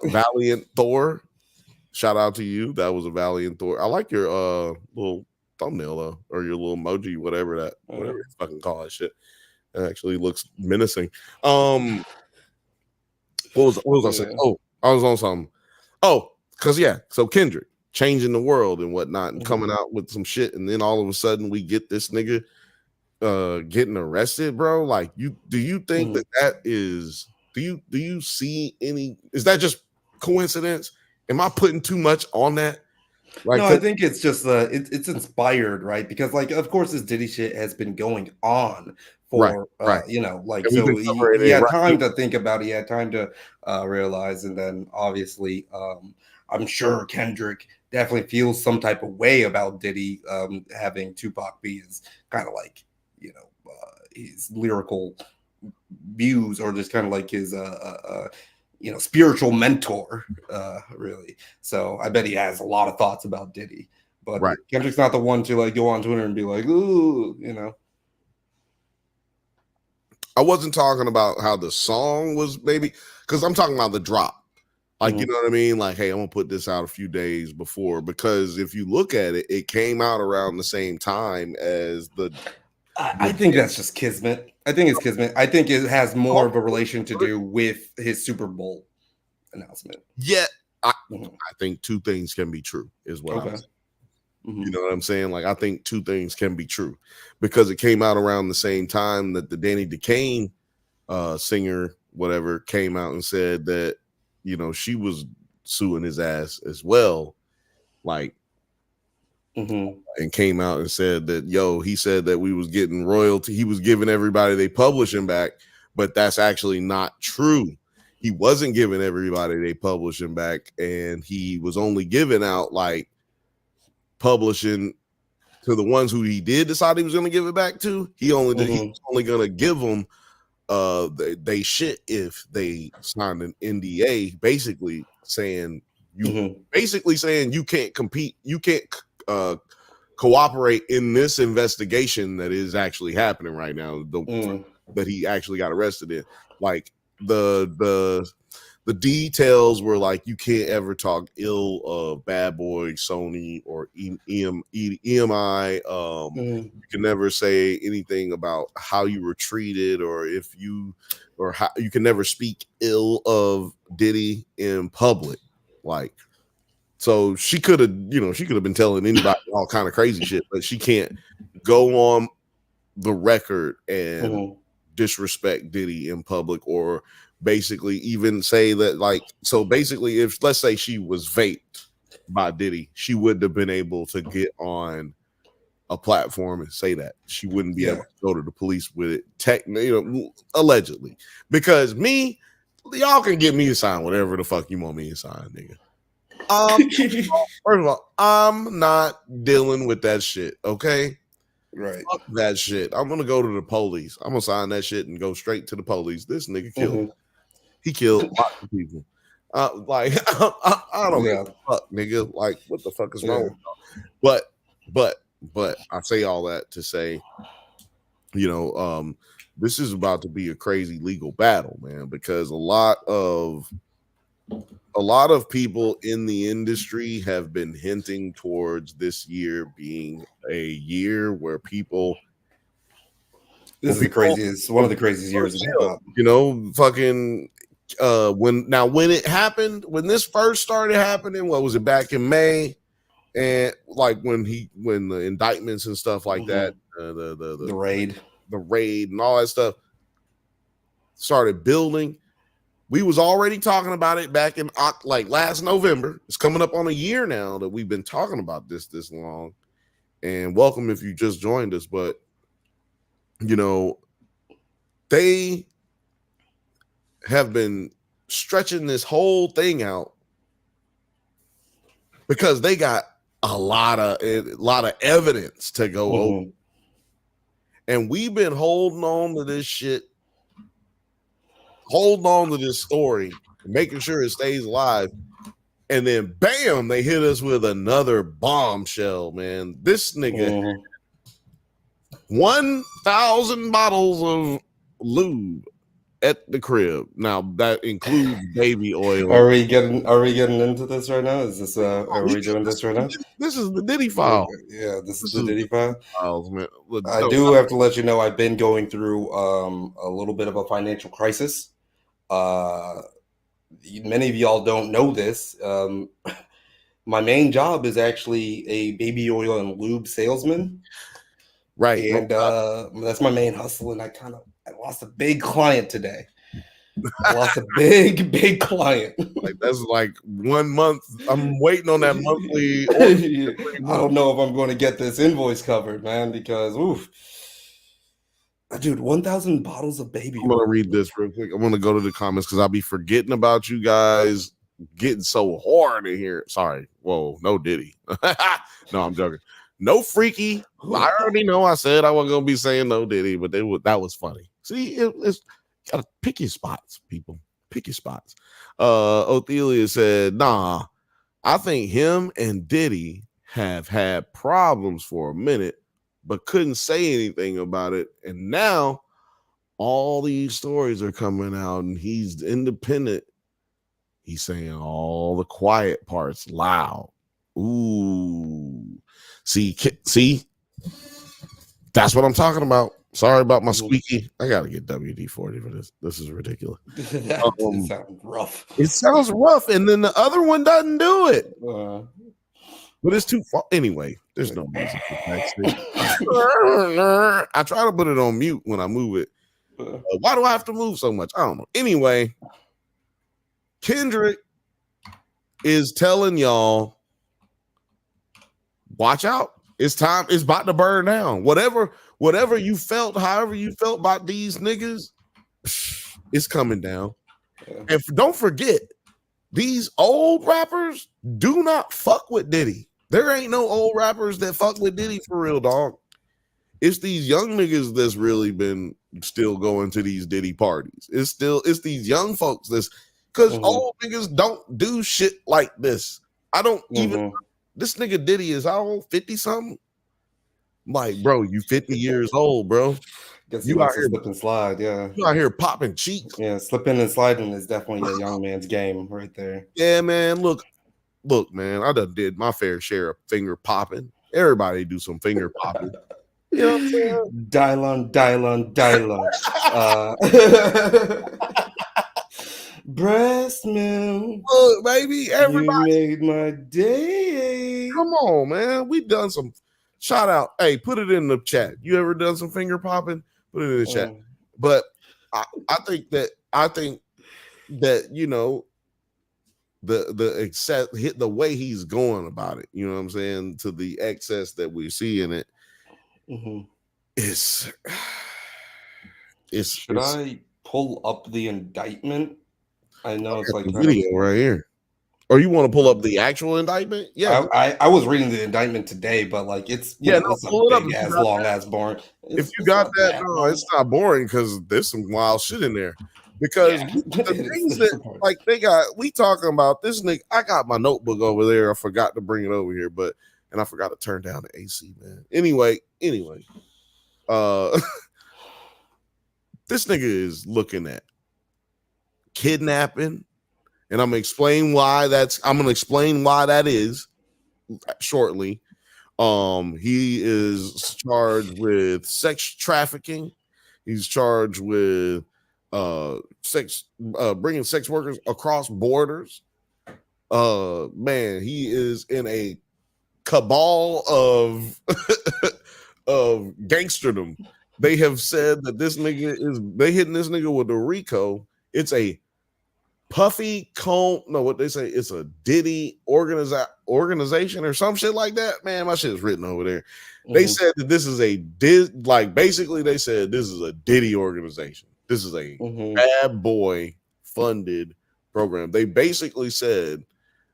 Valiant Thor. Shout out to you. That was a Valiant Thor. I like your little thumbnail or your little emoji, whatever you fucking call that shit. It actually looks menacing. What was I saying? Oh, I was on something. Oh, so Kendrick changing the world and whatnot, and coming out with some shit, and then all of a sudden we get this nigga getting arrested, bro. Like, do you think that is, do you see any, is that just coincidence? Am I putting too much on that? Like, no, I think it's just it's inspired, right? Because like, of course, this Diddy shit has been going on for right. you know, like, And we've so been covering he it, had right? time to think about it, he had time to realize, and then obviously I'm sure Kendrick definitely feels some type of way about Diddy having Tupac be his kind of like, you know, his lyrical views, or just kind of like his you know, spiritual mentor, really. So I bet he has a lot of thoughts about Diddy, but Right. Kendrick's not the one to like go on Twitter and be like, ooh, you know. I wasn't talking about how the song was, maybe, because I'm talking about the drop. Like, you know what I mean? Like, hey, I'm gonna put this out a few days before, because if you look at it, it came out around the same time as the. I think that's just kismet. I think it's kismet. I think it has more of a relation to do with his Super Bowl announcement. Yeah, I Mhm. think two things can be true, is what I'm Okay. saying. You know what I'm saying? Like, I think two things can be true, because it came out around the same time that the Danny DeCane singer, whatever, came out and said that, you know, she was suing his ass as well. Like, and came out and said that, yo, he said that we was getting royalty. He was giving everybody they publishing back, but that's actually not true. He wasn't giving everybody they publishing back, and he was only giving out like publishing to the ones who he did decide he was going to give it back to. He was only going to give them they shit if they signed an NDA, basically saying you can't compete, you can't cooperate in this investigation that is actually happening right now, that he actually got arrested in. Like, the details were like, you can't ever talk ill of Bad Boy, Sony, or EMI. You can never say anything about how you were treated, or if you, or how you can never speak ill of Diddy in public. Like, so she could have, you know, she could have been telling anybody all kind of crazy shit, but she can't go on the record and disrespect Diddy in public, or basically even say that, like, so basically, if let's say she was vaped by Diddy, she wouldn't have been able to get on a platform and say that. She wouldn't be able to go to the police with it, you know, allegedly. Because me, y'all can get me to sign whatever the fuck you want me to sign, nigga. First of all, I'm not dealing with that shit, okay? Right. Fuck that shit. I'm gonna go to the police. I'm gonna sign that shit and go straight to the police. This nigga killed. He killed lots of people. Like, I don't give a fuck, nigga. Like, what the fuck is wrong with y'all? But I say all that to say, you know, this is about to be a crazy legal battle, man, because a lot of people in the industry have been hinting towards this year being a year where people. This is the craziest, one of the craziest years in hip hop. You know, fucking when it happened, when this first started happening, what was it, back in May? And like when the indictments and stuff like that, the raid and all that stuff started building. We was already talking about it back in like last November. It's coming up on a year now that we've been talking about this long. And welcome if you just joined us, but you know, they have been stretching this whole thing out because they got a lot of evidence to go over. And we've been holding on to this shit, holding on to this story, making sure it stays alive. And then bam, they hit us with another bombshell, man. This nigga 1,000 bottles of lube at the crib. Now that includes baby oil. Are we getting into this right now? Is this are we doing this right now? This is the Diddy file. Yeah, this is the Diddy file. Files, man. I do have to let you know I've been going through a little bit of a financial crisis. Many of y'all don't know this. My main job is actually a baby oil and lube salesman. Right. And that's my main hustle. And I lost a big client today. I lost a big client. Like, that's like 1 month. I'm waiting on that monthly. I don't know if I'm going to get this invoice covered, man, because oof. Dude, 1,000 bottles of baby. I'm gonna read this real quick. I'm gonna go to the comments because I'll be forgetting about you guys getting so hard in here. Sorry. Whoa, no Diddy. No, I'm joking. No Freaky. I already know I said I wasn't gonna be saying no Diddy, but that was funny. See, it's gotta pick your spots, people. Pick your spots. Othelia said, nah, I think him and Diddy have had problems for a minute, but couldn't say anything about it. And now all these stories are coming out and he's independent. He's saying all the quiet parts loud. Ooh. See, that's what I'm talking about. Sorry about my squeaky. I gotta get WD-40 for this. This is ridiculous. That sounds rough. It sounds rough, and then the other one doesn't do it. But it's too far. Anyway, there's no music. I try to put it on mute when I move it. Why do I have to move so much? I don't know. Anyway, Kendrick is telling y'all, watch out. It's time. It's about to burn down. Whatever you felt, however you felt about these niggas, it's coming down. And don't forget, these old rappers do not fuck with Diddy. There ain't no old rappers that fuck with Diddy for real, dog. It's these young niggas that's really been still going to these Diddy parties. It's these young folks that's because old niggas don't do shit like this. I don't even. This nigga Diddy is how old? 50 something. Like, bro, you 50 years old, bro. Guess you out here slip and slide, yeah. You out here popping cheeks. Yeah, slipping and sliding is definitely a young man's game right there. Yeah, man. Look, man. I done did my fair share of finger popping. Everybody do some finger popping. You know what I'm saying? Dial on. Breast milk. Look, baby, everybody. You made my day. Come on, man. We done some shout out. Hey, put it in the chat. You ever done some finger popping? Put it in the chat. But I think that you know the excess hit the way he's going about it. You know what I'm saying? To the excess that we see in it. Should I pull up the indictment? I know it's like the video right here. Or you want to pull up the actual indictment? Yeah, I was reading the indictment today, but like it's it's pull a big ass, long ass, boring. If you got that, no, it's not boring because there's some wild shit in there. Because the things that like we talking about this nigga. I got my notebook over there. I forgot to bring it over here, and I forgot to turn down the AC, man. Anyway, this nigga is looking at kidnapping, and I'm gonna explain why that is shortly. He is charged with sex trafficking. He's charged with bringing sex workers across borders. Man, he is in a cabal of of gangsterdom. They have said that they hitting this nigga with a RICO. It's a Puffy Cone. No, what they say? It's a Diddy organization or some shit like that. Man, my shit is written over there. They said that this is basically they said this is a Diddy organization. This is a bad boy funded program. They basically said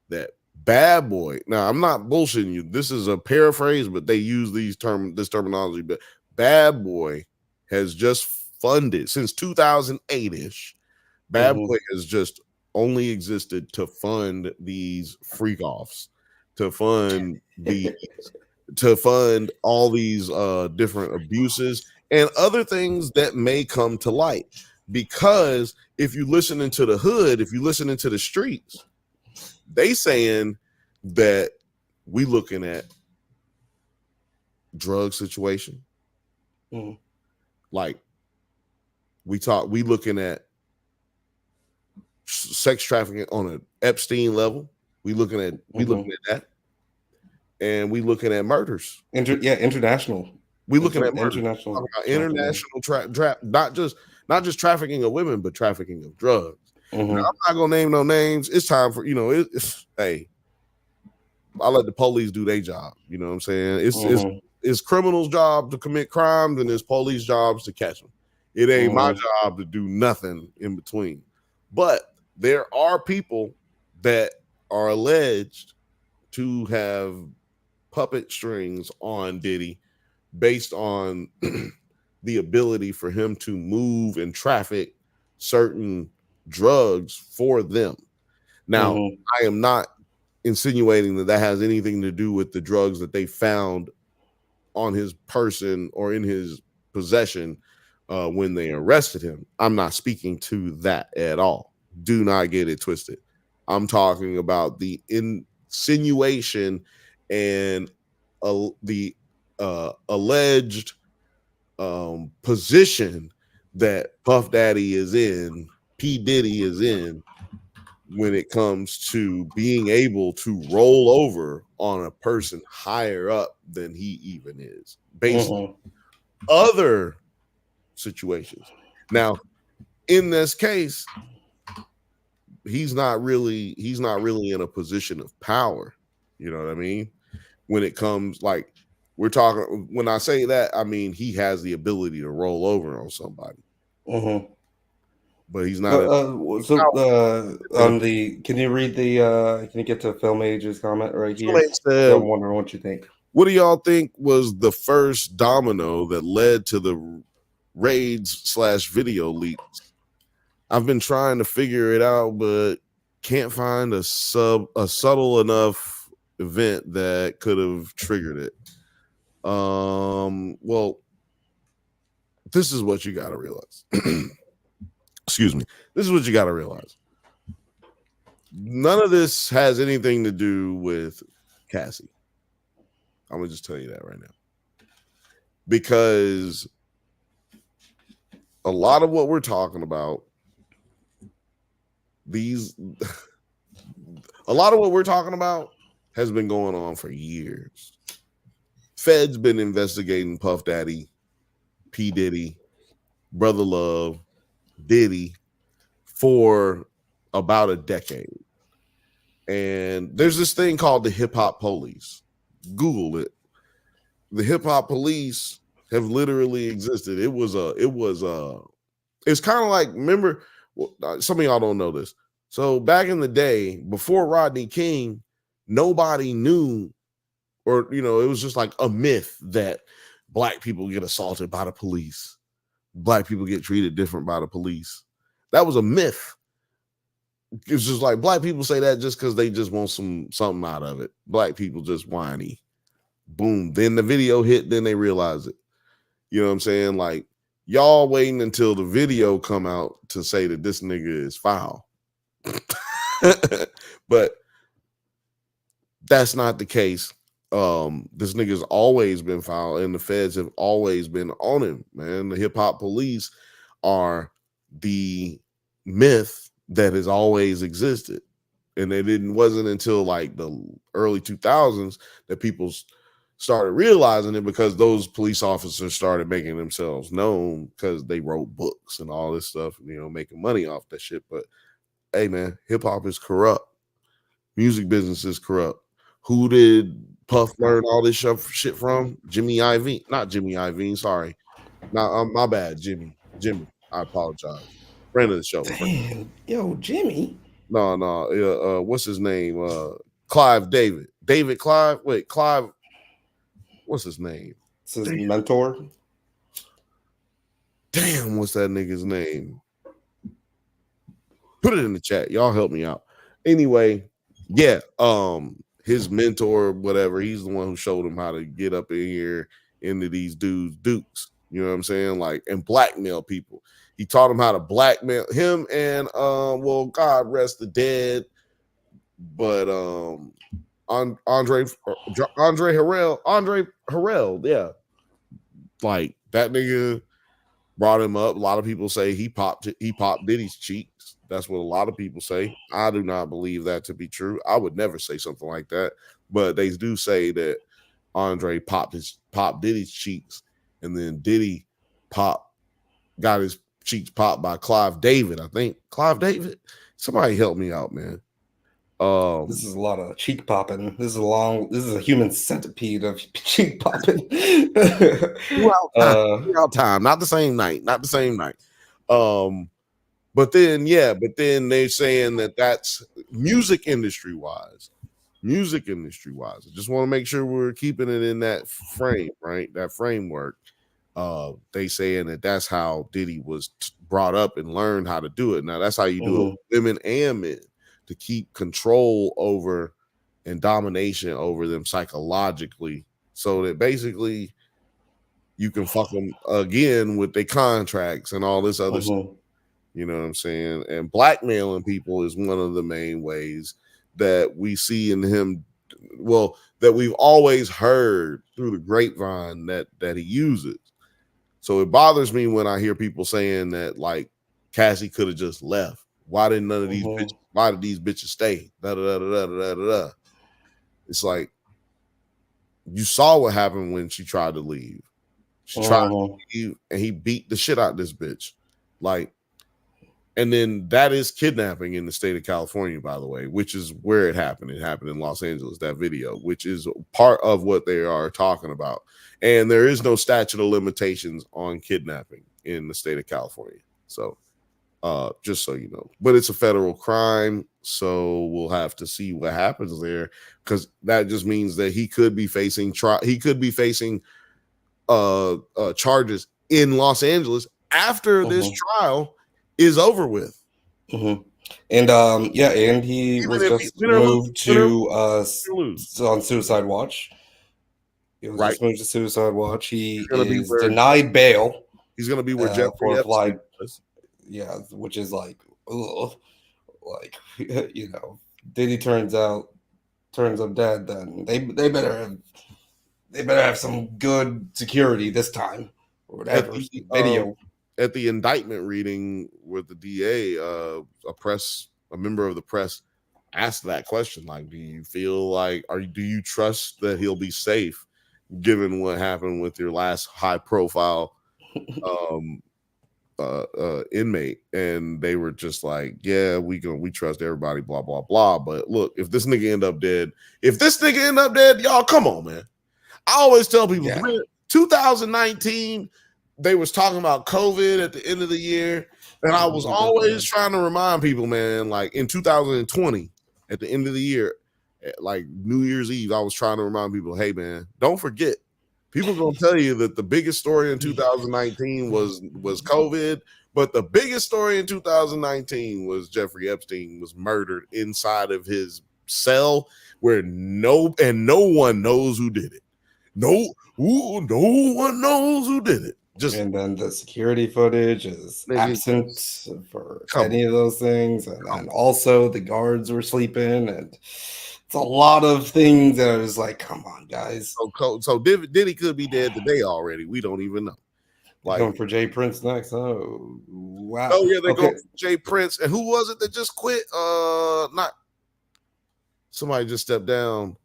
that Bad Boy. Now, I'm not bullshitting you. This is a paraphrase, but they use this terminology. But Bad Boy has just funded since 2008-ish. Bad Boy has just only existed to fund these freak offs, to fund all these different abuses and other things that may come to light. Because if you listen into the hood, if you listen into the streets, they saying that we looking at drug situation. Like we looking at sex trafficking on an Epstein level. We looking at that, and we looking at murders. International. We looking at murders. International not just trafficking of women, but trafficking of drugs. Now, I'm not gonna name no names. It's time for hey, I let the police do their job. You know what I'm saying? it's criminals' job to commit crimes and it's police jobs to catch them. It ain't my job to do nothing in between. But there are people that are alleged to have puppet strings on Diddy based on the ability for him to move and traffic certain drugs for them. Now, I am not insinuating that has anything to do with the drugs that they found on his person or in his possession when they arrested him. I'm not speaking to that at all. Do not get it twisted. I'm talking about the insinuation and the alleged position that Puff Daddy is in, P. Diddy is in, when it comes to being able to roll over on a person higher up than he even is, based on other situations. Now, in this case, he's not really in a position of power. You know what I mean? When it comes, like, we're talking, when I say that, I mean he has the ability to roll over on somebody. But he's not. On the, can you read the? Can you get to Film Age's comment right here? I'm wondering what you think. What do y'all think was the first domino that led to the raids/video leaks? I've been trying to figure it out, but can't find a subtle enough event that could have triggered it. Well, this is what you got to realize. Excuse me. This is what you got to realize. None of this has anything to do with Cassie. I'm going to just tell you that right now. Because a lot of what we're talking about, has been going on for years. Fed's been investigating Puff Daddy, P. Diddy, Brother Love, Diddy for about a decade. And there's this thing called the hip hop police. Google it. The hip hop police have literally existed. It's kind of like, remember, some of y'all don't know this. So back in the day, before Rodney King, nobody knew, or, it was just like a myth that black people get assaulted by the police. Black people get treated different by the police. That was a myth. It's just like black people say that just because they just want something out of it. Black people just whiny. Boom. Then the video hit, then they realize it. You know what I'm saying? Like, y'all waiting until the video come out to say that this nigga is foul. But that's not the case. This nigga's always been foul, and the feds have always been on him, man. The hip hop police are the myth that has always existed. And wasn't until like the early 2000s that people started realizing it, because those police officers started making themselves known because they wrote books and all this stuff, making money off that shit. But hey, man, hip hop is corrupt. Music business is corrupt. Who did Puff learn all this shit from? Jimmy Iovine. Not Jimmy Iovine, sorry. My bad, Jimmy. I apologize. Friend of the show. Damn, yo, Jimmy. No. What's his name? Clive David. David Clive. Wait, Clive. What's his name? It's his mentor. Damn, what's that nigga's name? Put it in the chat. Y'all help me out. Anyway, yeah. His mentor, whatever, he's the one who showed him how to get up in here into these dukes. You know what I'm saying? Like, and blackmail people. He taught him how to blackmail him, and well, God rest the dead, but Andre Harrell, yeah, like that nigga brought him up. A lot of people say he popped Diddy's cheeks. That's what a lot of people say. I do not believe that to be true. I would never say something like that, but they do say that Andre popped Diddy's cheeks, and then Diddy got his cheeks popped by Clive David. I think Clive David. Somebody help me out, man. This is a lot of cheek popping. This is a human centipede of cheek popping. throughout time, not the same night, not the same night. But then they're saying that that's music industry wise. I just want to make sure we're keeping it in that frame, right? That framework. They saying that that's how Diddy was brought up and learned how to do it. Now that's how you do it, women and men, to keep control over and domination over them psychologically, so that basically you can fuck them again with their contracts and all this other stuff. You know what I'm saying? And blackmailing people is one of the main ways that we see in him. Well, that we've always heard through the grapevine that he uses. So it bothers me when I hear people saying that, like, Cassie could have just left. Why didn't none of these bitches? Why did these bitches stay? It's like, you saw what happened when she tried to leave. She tried to leave, and he beat the shit out of this bitch. Like, and then that is kidnapping in the state of California, by the way, which is where it happened. It happened in Los Angeles, that video, which is part of what they are talking about. And there is no statute of limitations on kidnapping in the state of California. So just so you know, but it's a federal crime. So we'll have to see what happens there, because that just means that he could be facing charges in Los Angeles after this trial is over with. And and he was just moved to on suicide watch. He was just moved to suicide watch. He is denied bail. He's going to be where Jeffrey Epstein was. Yeah, which is like, ugh, like, you know, Diddy turns up dead, then they better have some good security this time, or whatever. Video at the indictment reading with the DA, a member of the press asked that question, like, do you feel like, do you trust that he'll be safe given what happened with your last high profile inmate? And they were just like, yeah, we trust everybody, blah blah blah. But look, if this nigga end up dead, y'all, come on, man. I always tell people, 2019, they was talking about COVID at the end of the year, and I was always trying to remind people, man, like in 2020 at the end of the year, like New Year's Eve, I was trying to remind people, hey man, don't forget. People are gonna tell you that the biggest story in 2019 was COVID, but the biggest story in 2019 was Jeffrey Epstein was murdered inside of his cell, where no one knows who did it. No one knows who did it. And then the security footage is absent for any of those things, and also the guards were sleeping, and it's a lot of things that I was like, come on, guys. So Diddy could be dead today already. We don't even know. Like, going for Jay Prince next. Oh wow. Oh yeah, they're going for Jay Prince. And who was it that just quit? Not somebody just stepped down.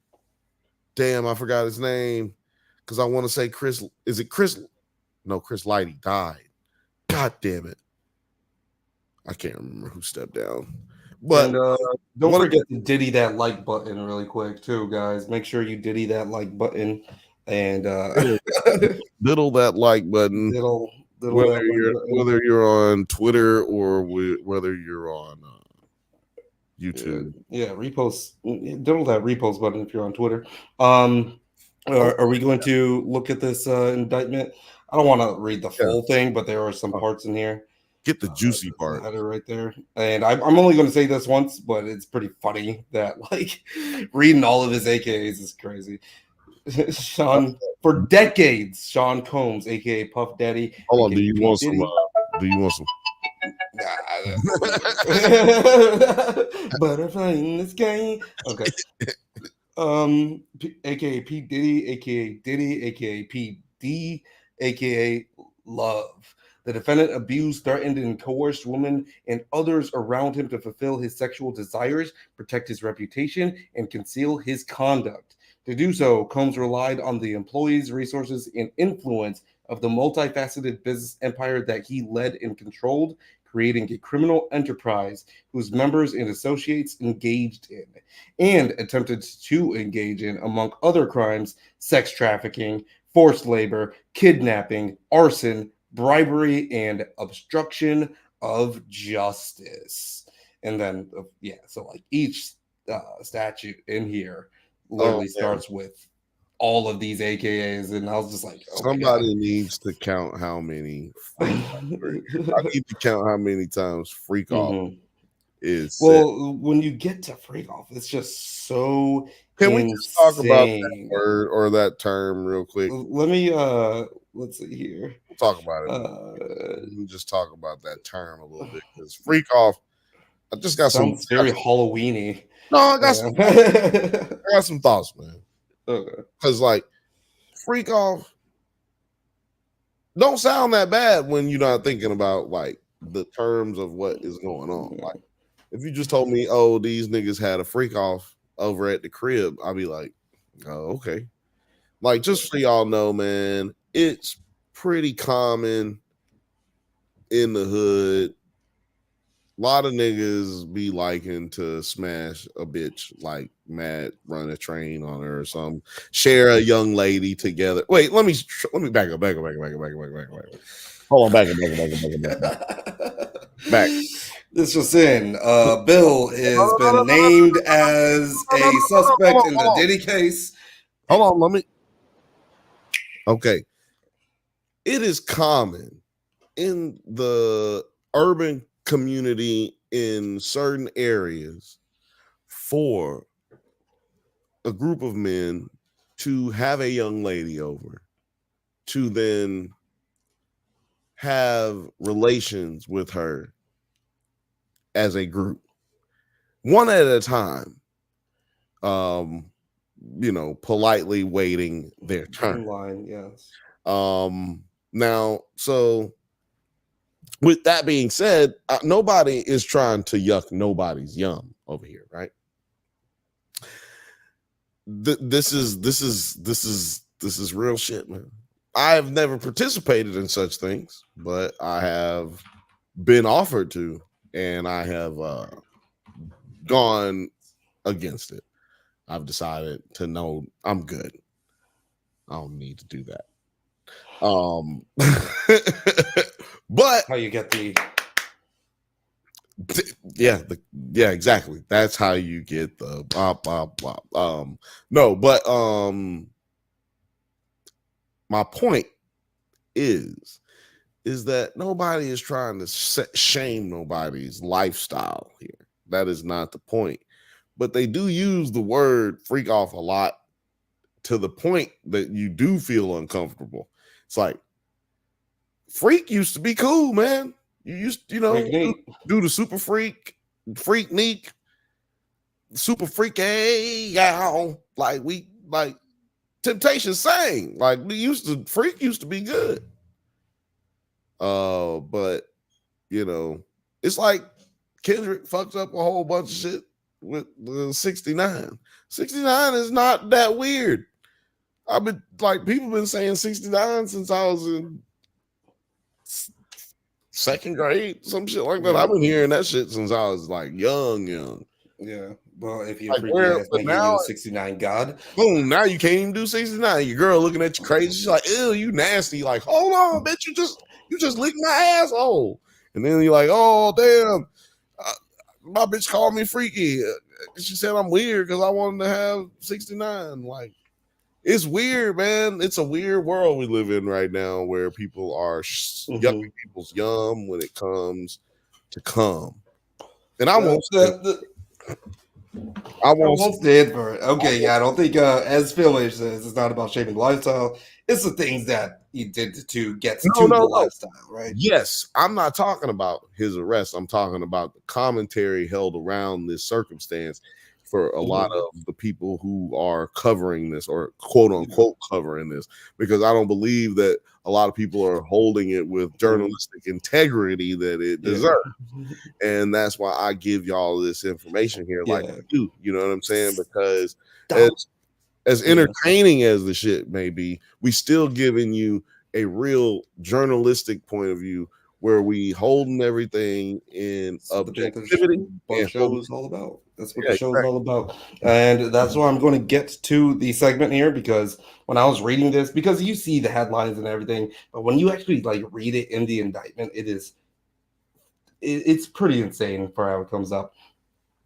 Damn, I forgot his name. Because I want to say Chris. Is it Chris? No, Chris Lighty died. God damn it. I can't remember who stepped down. But don't forget to Diddy that like button really quick too, guys. Make sure you Diddy that like button and diddle that like button. Whether you're on Twitter or whether you're on YouTube. Yeah, repost. Diddle that repost button if you're on Twitter. Are we going to look at this indictment? I don't want to read the full thing, but there are some parts in here. Get the juicy part. Right there. And I'm only going to say this once, but it's pretty funny that, like, reading all of his AKAs is crazy. Sean, for decades, Sean Combs, aka Puff Daddy. Hold on, do you want some? Butterfly in the sky. Okay. AKA P Diddy, aka Diddy, aka P D, aka Love. The defendant abused, threatened, and coerced women and others around him to fulfill his sexual desires, protect his reputation, and conceal his conduct. To do so, Combs relied on the employees, resources, and influence of the multifaceted business empire that he led and controlled, creating a criminal enterprise whose members and associates engaged in and attempted to engage in, among other crimes, sex trafficking, forced labor, kidnapping, arson, bribery, and obstruction of justice. And then, so like each statute in here literally starts with all of these AKAs, and I was just like, somebody needs to count how many. I need to count how many times freak off is. Well, when you get to freak off, it's just so. Can we just talk about that word or that term real quick? Let me let's see here. We'll talk about it. We'll just talk about that term a little bit, because freak off. I just got Sounds very Halloweeny. No, I got some thoughts, man. Okay. Because like freak off don't sound that bad when you're not thinking about like the terms of what is going on. Like if you just told me, oh, these niggas had a freak off over at the crib, I'd be like, oh, okay. Like, just so y'all know, man, it's pretty common in the hood. A lot of niggas be liking to smash a bitch, like mad, run a train on her or something. Share a young lady together. Wait, let me back up. Hold on, back up. Back. This was in. Bill has been named as a suspect in the Diddy case. Hold on, Okay. It is common in the urban community in certain areas for a group of men to have a young lady over, to then have relations with her as a group, one at a time, politely waiting their turn. In line, yes. Now, so with that being said, nobody is trying to yuck nobody's yum over here, right? This is real shit, man. I have never participated in such things, but I have been offered to, and I have gone against it. I've decided to know I'm good. I don't need to do that. But how you get the exactly. That's how you get the bop bop bop. No, but my point is that nobody is trying to shame nobody's lifestyle here. That is not the point. But they do use the word freak off a lot, to the point that you do feel uncomfortable. It's like, freak used to be cool, man. You used, do the super freak neek, super freak, like Temptation sang. Like freak used to be good. But it's like Kendrick fucks up a whole bunch of shit with 69. 69 is not that weird. I've been people been saying 69 since I was in second grade, some shit like that. I've been hearing that shit since I was like young. Yeah. Well, if you're freaky ass thinking you're 69 God, boom, now you can't even do 69. Your girl looking at you crazy. She's like, ew, you nasty. Like, hold on, bitch, you just licked my asshole. And then you're like, oh damn, my bitch called me freaky. She said I'm weird because I wanted to have 69. Like, it's weird, man. It's a weird world we live in right now, where people are yucking people's yum when it comes to cum. And I won't stand for it. Okay, I don't think, as Phil says, it's not about shaming lifestyle. It's the things that he did to get to the lifestyle, right? Yes, I'm not talking about his arrest. I'm talking about the commentary held around this circumstance for a lot of the people who are covering this, or quote unquote covering this, because I don't believe that a lot of people are holding it with journalistic integrity that it deserves. And that's why I give y'all this information here, like you know what I'm saying? Because as entertaining as the shit may be, we still giving you a real journalistic point of view where we holding everything in That's what the Bantha objectivity. Bunch and show holding- is all about. That's what Yeah, the show is all about. And that's why I'm going to get to the segment here, because when I was reading this, because you see the headlines and everything, but when you actually like read it in the indictment, it's pretty insane for how it comes up.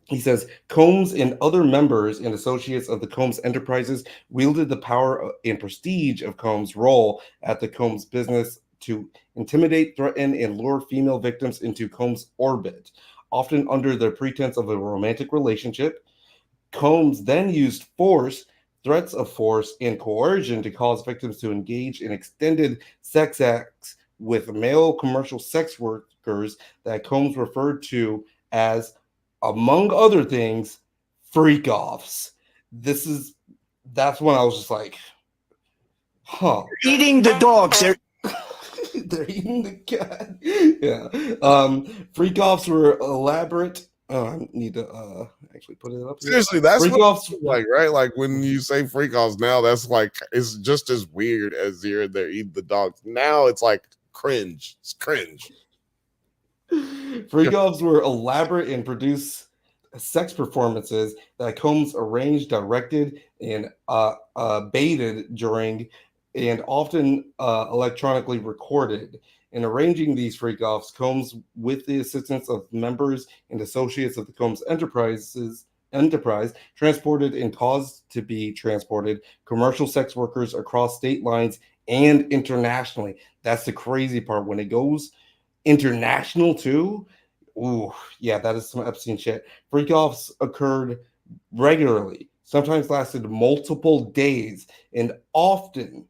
He says Combs and other members and associates of the Combs enterprises wielded the power and prestige of Combs' role at the Combs business to intimidate, threaten, and lure female victims into Combs' orbit, often under the pretense of a romantic relationship. Combs then used force, threats of force, and coercion to cause victims to engage in extended sex acts with male commercial sex workers that Combs referred to as, among other things, freak offs. That's when I was just like, huh. Eating the dogs. They're They're eating the cat. Yeah. Freak offs were elaborate. I need to actually put it up here. Seriously, that's Freak what offs, it's like, right? Like when you say freak offs now, that's like it's just as weird as you're there eating the dogs. Now it's like cringe. It's cringe. freak offs were elaborate and produced sex performances that Combs arranged, directed, and baited during, and often electronically recorded. In arranging these freak offs, Combs, with the assistance of members and associates of the Combs enterprise, transported and caused to be transported commercial sex workers across state lines and internationally. That's the crazy part. When it goes international too, ooh, yeah, that is some Epstein shit. Freak offs occurred regularly, sometimes lasted multiple days, and often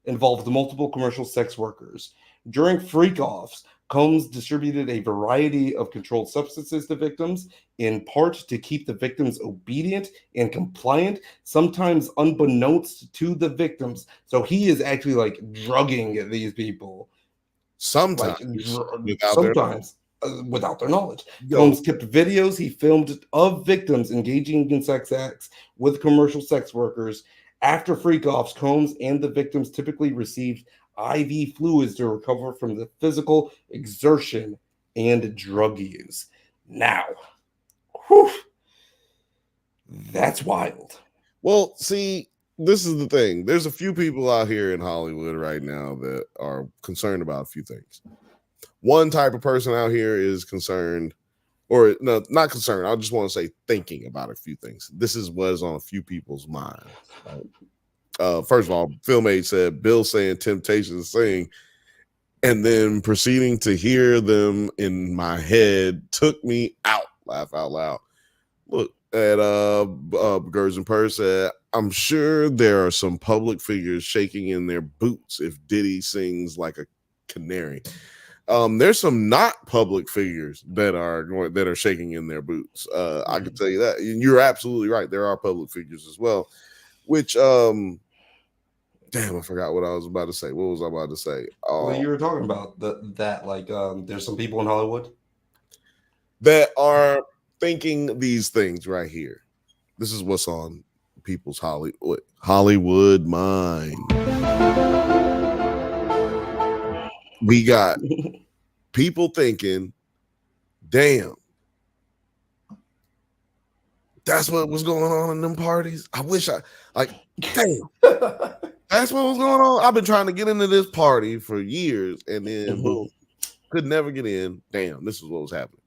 involved multiple commercial sex workers. During freak offs, Combs distributed a variety of controlled substances to victims, in part to keep the victims obedient and compliant, sometimes unbeknownst to the victims. So he is actually like drugging these people. Sometimes Without their knowledge. Yo. Combs kept videos he filmed of victims engaging in sex acts with commercial sex workers. After freak offs, Combs and the victims typically received IV fluids to recover from the physical exertion and drug use. Now, whew, that's wild. Well, see, this is the thing. There's a few people out here in Hollywood right now that are concerned about a few things. One type of person out here is concerned, or no, not concerned. I just want to say thinking about a few things. This is what is on a few people's minds. Right? First of all, Film Aid said Bill saying Temptation to Sing, and then proceeding to hear them in my head took me out. Laugh out loud. Look at Gerds and Purse said, I'm sure there are some public figures shaking in their boots if Diddy sings like a canary. There's some not public figures that are shaking in their boots. I can tell you that. And you're absolutely right. There are public figures as well, which damn, I forgot what I was about to say. What was I about to say? Well, you were talking about there's some people in Hollywood that are thinking these things right here. This is what's on people's Hollywood mind. We got people thinking, damn, that's what was going on in them parties. I wish damn, that's what was going on. I've been trying to get into this party for years, and then boom, could never get in. Damn, this is what was happening.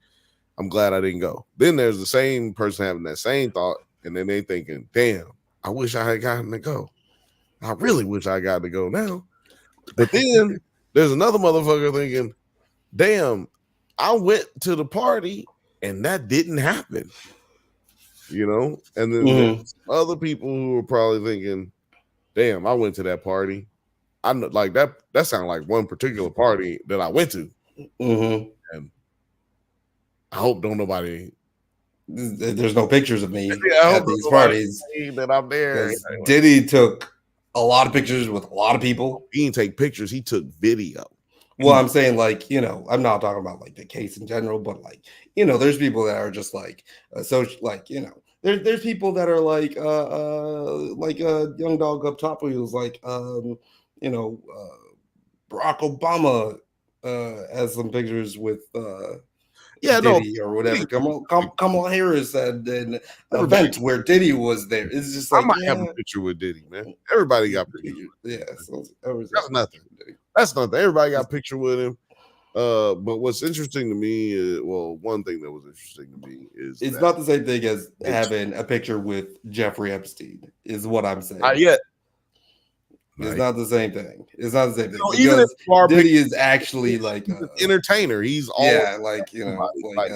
I'm glad I didn't go. Then there's the same person having that same thought, and then they thinking, damn, I wish I had gotten to go. I really wish I got to go now. But then there's another motherfucker thinking, damn, I went to the party and that didn't happen. You know? And then there's other people who are probably thinking, damn, I went to that party. I know, like that sounded like one particular party that I went to. And I hope don't nobody. There's no pictures of me at these parties that I'm there. Anyway. Diddy took a lot of pictures with a lot of people. He didn't take pictures. He took video. Well, I'm saying, like, you know, I'm not talking about like the case in general, but like, you know, there's people that are just like, like, you know, there's people that are like a young dog up top who was like, you know, Barack Obama has some pictures with Yeah, no, Diddy or whatever. Kamala Harris at an everybody. event where Diddy was there. It's just I like, might have yeah, a picture with Diddy, man. Everybody got pictures. yeah. So That's nothing. That's nothing. Everybody got a picture with him. But what's interesting to me is, well, one thing that was interesting to me is It's that not the same thing as having a picture with Jeffrey Epstein, is what I'm saying. not yet. It's not the same thing. It's not the same thing. No, even if Because you are Diddy is actually like he's an entertainer. He's all yeah, like you know, like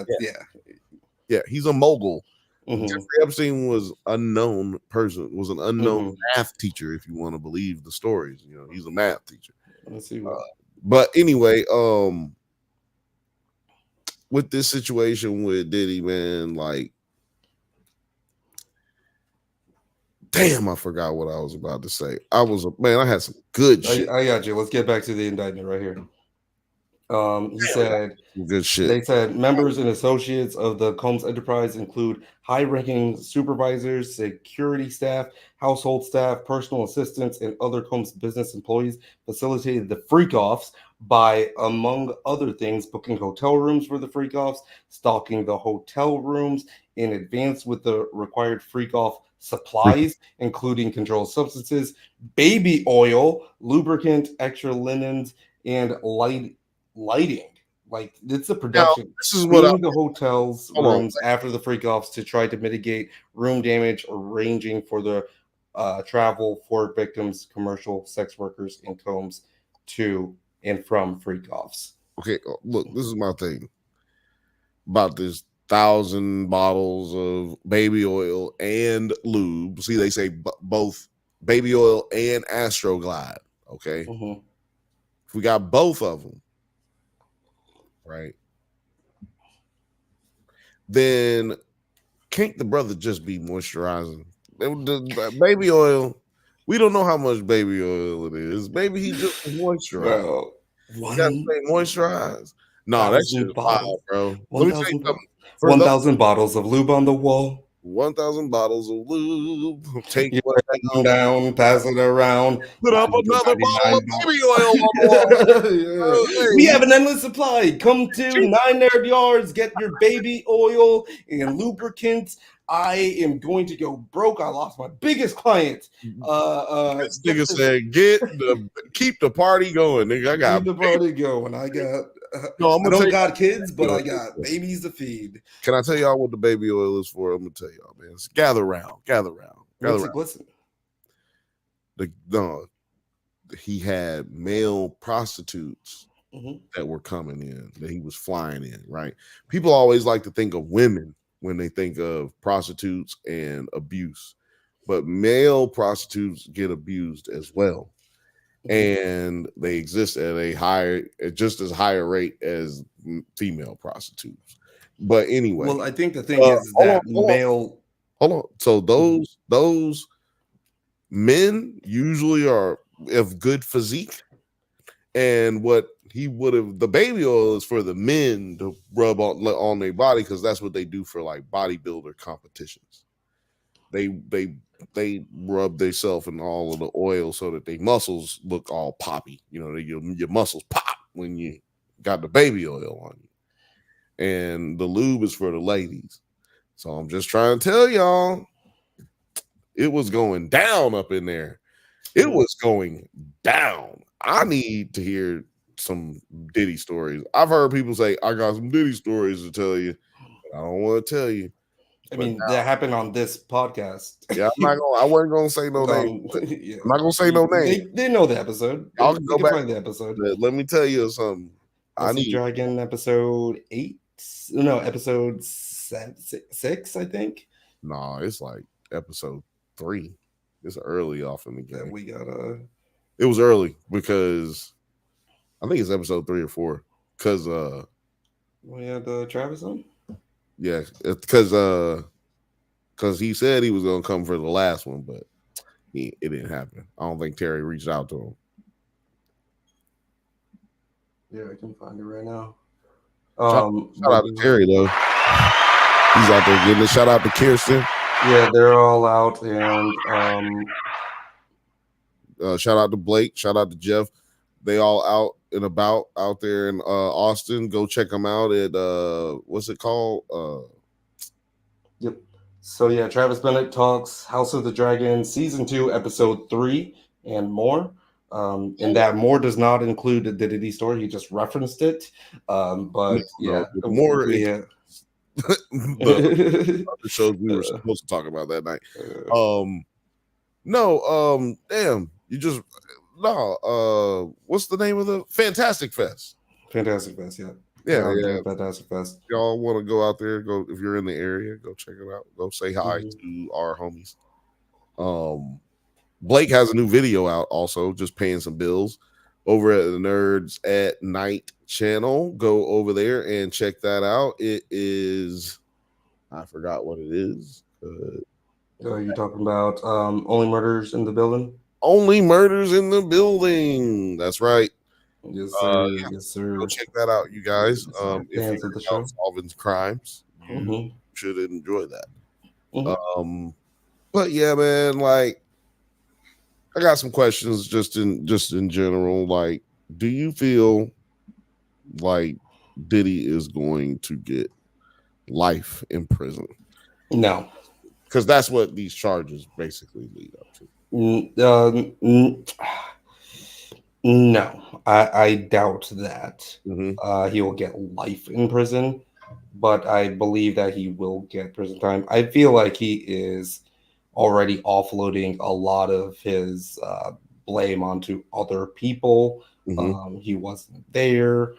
yeah, he's a mogul. Mhm. Jeffrey Epstein was unknown person, was an unknown Mhm. math teacher, if you want to believe the stories. You know, he's a math teacher. Let's see. But anyway, with this situation with Diddy, man, like, damn, I forgot what I was about to say. I had some good shit. I got you. Let's get back to the indictment right here. He said Good shit. they said members and associates of the Combs enterprise include high-ranking supervisors, security staff, household staff, personal assistants, and other Combs business employees facilitated the freak-offs by, among other things, booking hotel rooms for the freak-offs, stocking the hotel rooms in advance with the required freak-off supplies, including controlled substances, baby oil, lubricant, extra linens, and lighting. Like it's a production. This is what Cleaning the hotels Hold on. rooms after the freak offs to try to mitigate room damage, arranging for the travel for victims, commercial sex workers, and Combs to and from freak offs. Okay, look, this is my thing about this 1,000 bottles of baby oil and lube. See, they say both baby oil and Astroglide. Okay, Mhm. if we got both of them, right, then can't the brother just be moisturizing? The baby oil, we don't know how much baby oil it is. Maybe he just moisturized. Well, You gotta say moisturize. No, that shit is wild, bro. Let me tell you something. 1,000 bottles of lube on the wall. 1,000 bottles of lube. Take You one write them down, pass it around. Put up another bottle of baby oil on the wall. Yeah. We have an endless supply. Come to 9 Nerd Yards, get your baby oil and lubricants. I am going to go broke. I lost my biggest client. This nigga said, keep the party going, nigga. I got keep the party going. I got. No, I don't got kids, but I got babies to feed. Can I tell y'all what the baby oil is for? I'm gonna tell y'all, man. Gather round. Listen. He had male prostitutes Mhm. that were coming in, that he was flying in, right? People always like to think of women when they think of prostitutes and abuse, but male prostitutes get abused as well. And they exist at just as higher rate as female prostitutes. But anyway, well, I think the thing is that male. Hold on. So those men usually are of good physique, and what he would have, the baby oil is for the men to rub on their body because that's what they do for like bodybuilder competitions. They rub themselves in all of the oil so that their muscles look all poppy. You know, your muscles pop when you got the baby oil on you. And the lube is for the ladies. So I'm just trying to tell y'all, it was going down up in there. It was going down. I need to hear some Diddy stories. I've heard people say, I got some Diddy stories to tell you, but I don't want to tell you. I mean, that happened on this podcast. Yeah, I wasn't gonna say no name. Yeah. I'm not gonna say no name. They know the episode. Y'all can go back find the episode. Let me tell you something. I need Dragon episode 8. No, episode 6, I think. No, it's like episode 3. It's early off in the game. Yeah, we got It was early because I think it's episode 3 or 4. Because we had Travis on. Yeah, because he said he was gonna come for the last one, but it didn't happen. I don't think Terry reached out to him. Yeah, I can find it right now. Shout out to Terry though. He's out there getting a shout out to Kirsten. Yeah, they're all out, and shout out to Blake. Shout out to Jeff. They all out and about out there in Austin. Go check them out at what's it called? Yep. So yeah, Travis Bennett talks House of the Dragon season 2, episode 3, and more. And that more does not include the Diddy story. He just referenced it. But yeah, the more yeah. the other shows we were supposed to talk about that night. Damn, you just what's the name of the Fantastic Fest? Fantastic Fest, yeah. Yeah. Fantastic Fest. Y'all want to go out there? Go if you're in the area, go check it out. Go say hi to our homies. Blake has a new video out, also just paying some bills over at the Nerds at Night channel. Go over there and check that out. It is, I forgot what it is. You talking about Only Murders in the Building? Only Murders in the Building. That's right. Yes, sir. Yes, sir. Go check that out, you guys. If Fans you're of the show, solving crimes, you should enjoy that. Mm-hmm. But yeah, man, like I got some questions just in general. Like, do you feel like Diddy is going to get life in prison? No, because that's what these charges basically lead up to. No, I doubt that Mm-hmm. he will get life in prison, but I believe that he will get prison time. I feel like he is already offloading a lot of his blame onto other people. Mm-hmm. He wasn't there.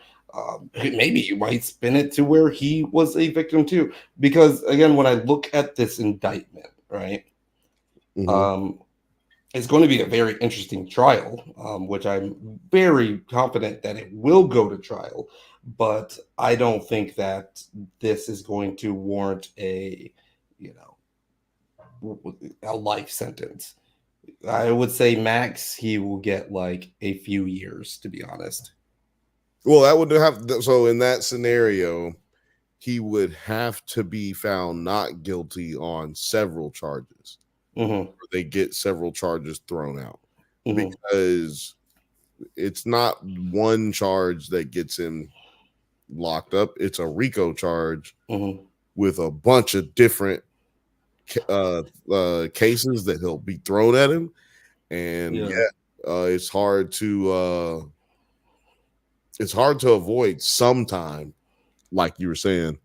Maybe you might spin it to where he was a victim too. Because again, when I look at this indictment, right, Mm-hmm. it's going to be a very interesting trial, which I'm very confident that it will go to trial. But I don't think that this is going to warrant a life sentence. I would say max he will get like a few years, to be honest. Well, that would have so in that scenario, he would have to be found not guilty on several charges. Mm-hmm. They get several charges thrown out Mm-hmm. because it's not one charge that gets him locked up. It's a RICO charge with a bunch of different cases that he'll be thrown at him, and it's hard to avoid sometime, like you were saying.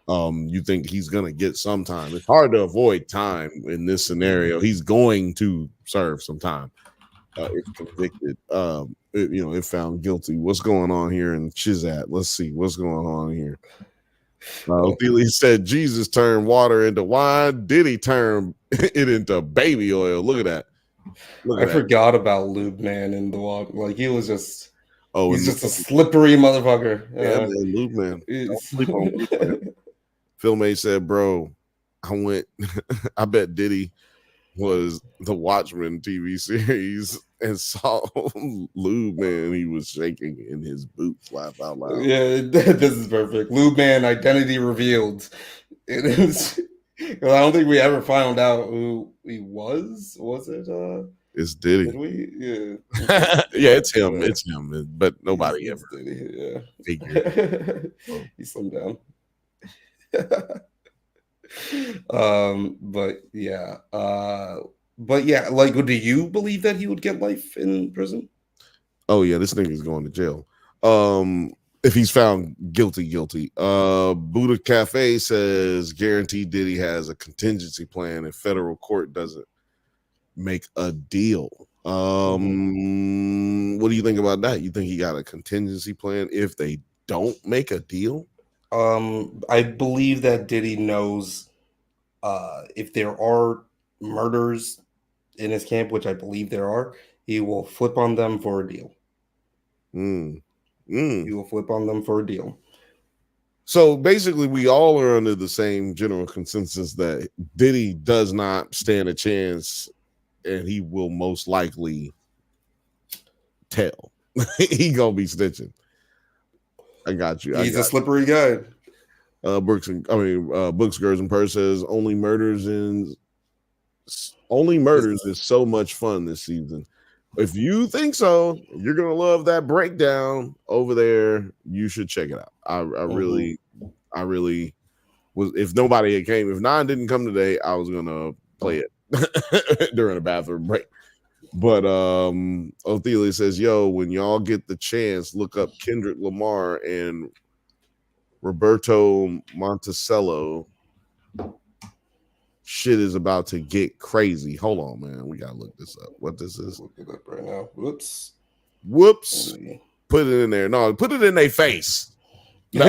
You think he's gonna get some time. It's hard to avoid time in this scenario. He's going to serve some time if convicted. If found guilty. What's going on here in Chizat? Let's see what's going on here. Ophelia said Jesus turned water into wine. Diddy turn it into baby oil. Look at that. I forgot about Lube Man in the water. Like he was just he's just a slippery motherfucker. Yeah, man, Lube Man. Don't sleep on Lube Man. Phil May said, bro, I bet Diddy was the Watchmen TV series and saw Lube Man. He was shaking in his boots, laugh out loud. Yeah, this is perfect. Lube Man identity revealed. It is. I don't think we ever found out who he was. Was it? It's Diddy. Did we? Yeah. Yeah, it's him. It's him. But nobody ever figured. He slimmed down. But yeah, like, do you believe that he would get life in prison? Oh yeah, this nigga's going to jail. If he's found guilty. Buddha Cafe says guaranteed Diddy has a contingency plan if federal court doesn't make a deal. What do you think about that? You think he got a contingency plan if they don't make a deal? I believe that Diddy knows if there are murders in his camp, which I believe there are, he will flip on them for a deal. He will flip on them for a deal. So basically, we all are under the same general consensus that Diddy does not stand a chance, and he will most likely tell. He gonna be snitching. I got you. He's a slippery guy. Books, Girls, and Purse says Only Murders is so much fun this season. If you think so, you're gonna love that breakdown over there. You should check it out. I really was. If nobody had came, if Nine didn't come today, I was gonna play it during a bathroom break. But Othelia says, "Yo, when y'all get the chance, look up Kendrick Lamar and Roberto Monticello. Shit is about to get crazy. Hold on, man. We gotta look this up. What this is? Look it up right now. Whoops. Put it in there. No, put it in their face. No.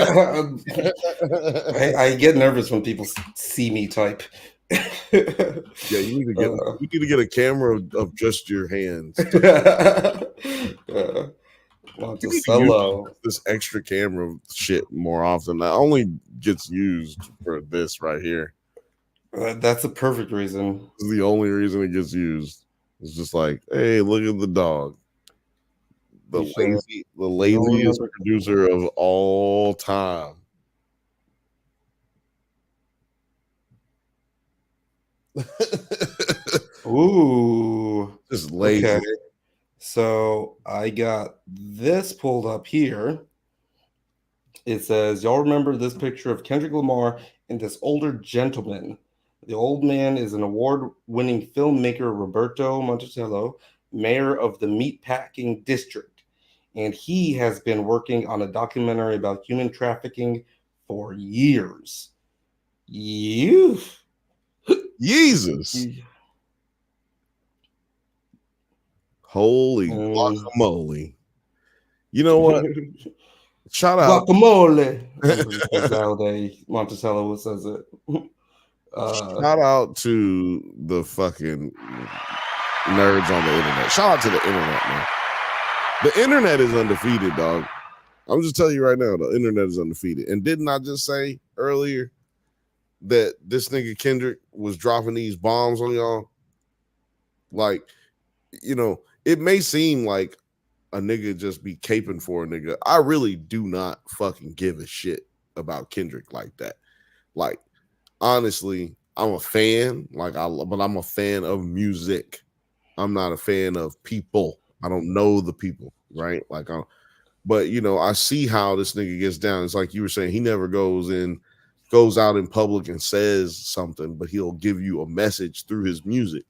I get nervous when people see me type. Yeah, you need to get a camera of just your hands. Monticello. This extra camera shit more often. That only gets used for this right here. That's a perfect reason. This is the only reason it gets used. It's just like, hey, look at the dog. The laziest producer of all time. Ooh. Just lazy. Okay. So I got this pulled up here. It says, y'all remember this picture of Kendrick Lamar and this older gentleman. The old man is an award-winning filmmaker, Roberto Monticello, mayor of the Meatpacking District. And he has been working on a documentary about human trafficking for years. Jesus. Holy guacamole. You know what? Shout out. Guacamole. That's how Monticello says it. Shout out to the fucking nerds on the internet. Shout out to the internet, man. The internet is undefeated, dog. I'm just telling you right now, the internet is undefeated. And didn't I just say earlier that this nigga Kendrick was dropping these bombs on y'all? Like, you know, it may seem like a nigga just be caping for a nigga. I really do not fucking give a shit about Kendrick like that. Like, honestly, I'm a fan, but I'm a fan of music. I'm not a fan of people. I don't know the people, right? But you know, I see how this nigga gets down. It's like you were saying, he never goes out in public and says something, but he'll give you a message through his music.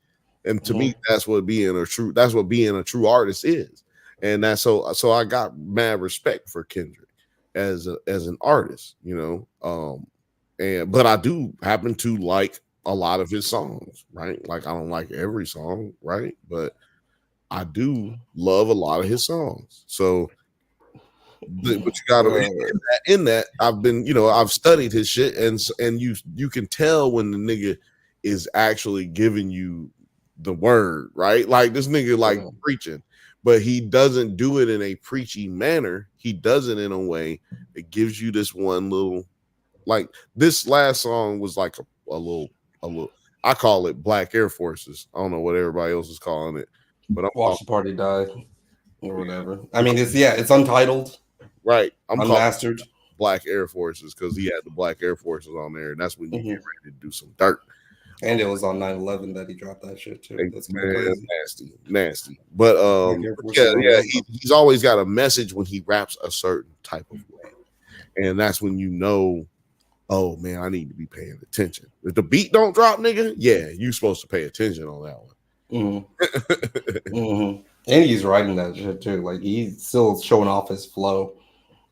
And to me, that's what being a true artist is. And that's so I got mad respect for Kendrick as an artist, you know. But I do happen to like a lot of his songs, right? Like, I don't like every song, right? But I do love a lot of his songs. So, but you gotta in that I've been, you know, I've studied his shit, and you can tell when the nigga is actually giving you the word, right? Like, this nigga like preaching, but he doesn't do it in a preachy manner. He does it in a way that gives you this one little, like, this last song was like a little. I call it Black Air Forces. I don't know what everybody else is calling it, but Watch the Party Die or whatever. I mean, it's untitled, right? I'm unmastered. Black Air Forces because he had the Black Air Forces on there, and that's when you get ready to do some dirt. And it was on 9/11 that he dropped that shit too. That's crazy. Nasty. But yeah, he's always got a message when he raps a certain type of way, and that's when you know, oh man, I need to be paying attention. If the beat don't drop, nigga, yeah, you supposed to pay attention on that one. And he's writing that shit too. Like, he's still showing off his flow.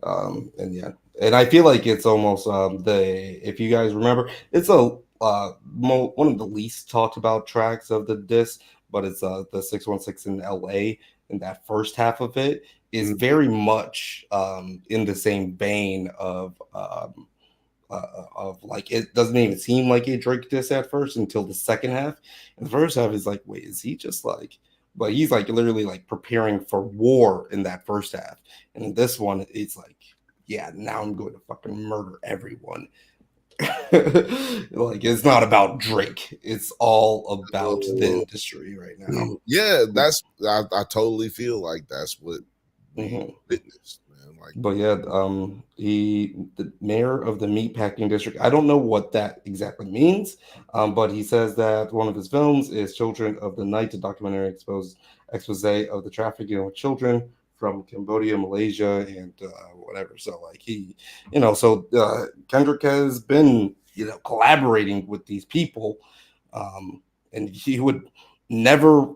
And I feel like it's almost if you guys remember, it's one of the least talked about tracks of the disc, but it's the 616 in LA, and that first half of it is very much in the same vein of like, it doesn't even seem like a Drake diss at first until the second half. And the first half is like, wait, is he just like, but he's like literally like preparing for war in that first half. And this one, it's like, yeah, now I'm going to fucking murder everyone. Like, it's not about Drake, it's all about the industry right now. Yeah, I totally feel like that's what we witnessed, man. Like, but yeah, the mayor of the Meatpacking District, I don't know what that exactly means, but he says that one of his films is Children of the Night, a documentary exposed expose of the trafficking of children from Cambodia, Malaysia, and whatever. So like he, Kendrick has been, collaborating with these people, and he would never,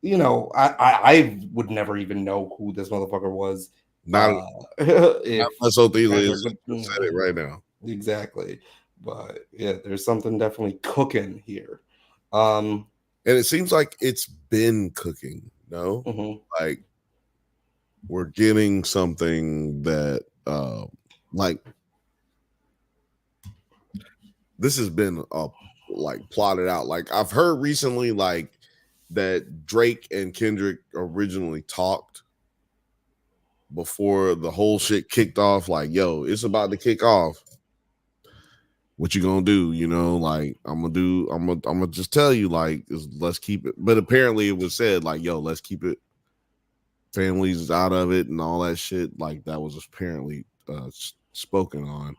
I would never even know who this motherfucker was. Not If unless Othelia Kendrick said it right now. exactly, but yeah, there's something definitely cooking here. And it seems like it's been cooking. No, like we're getting something that, like, this has been like plotted out. Like I've heard recently, like that Drake and Kendrick originally talked before the whole shit kicked off. Like, yo, it's about to kick off. What you gonna do? Like I'm gonna just tell you, like, let's keep it. But apparently it was said like, yo, let's keep it, families out of it and all that shit. Like that was apparently spoken on,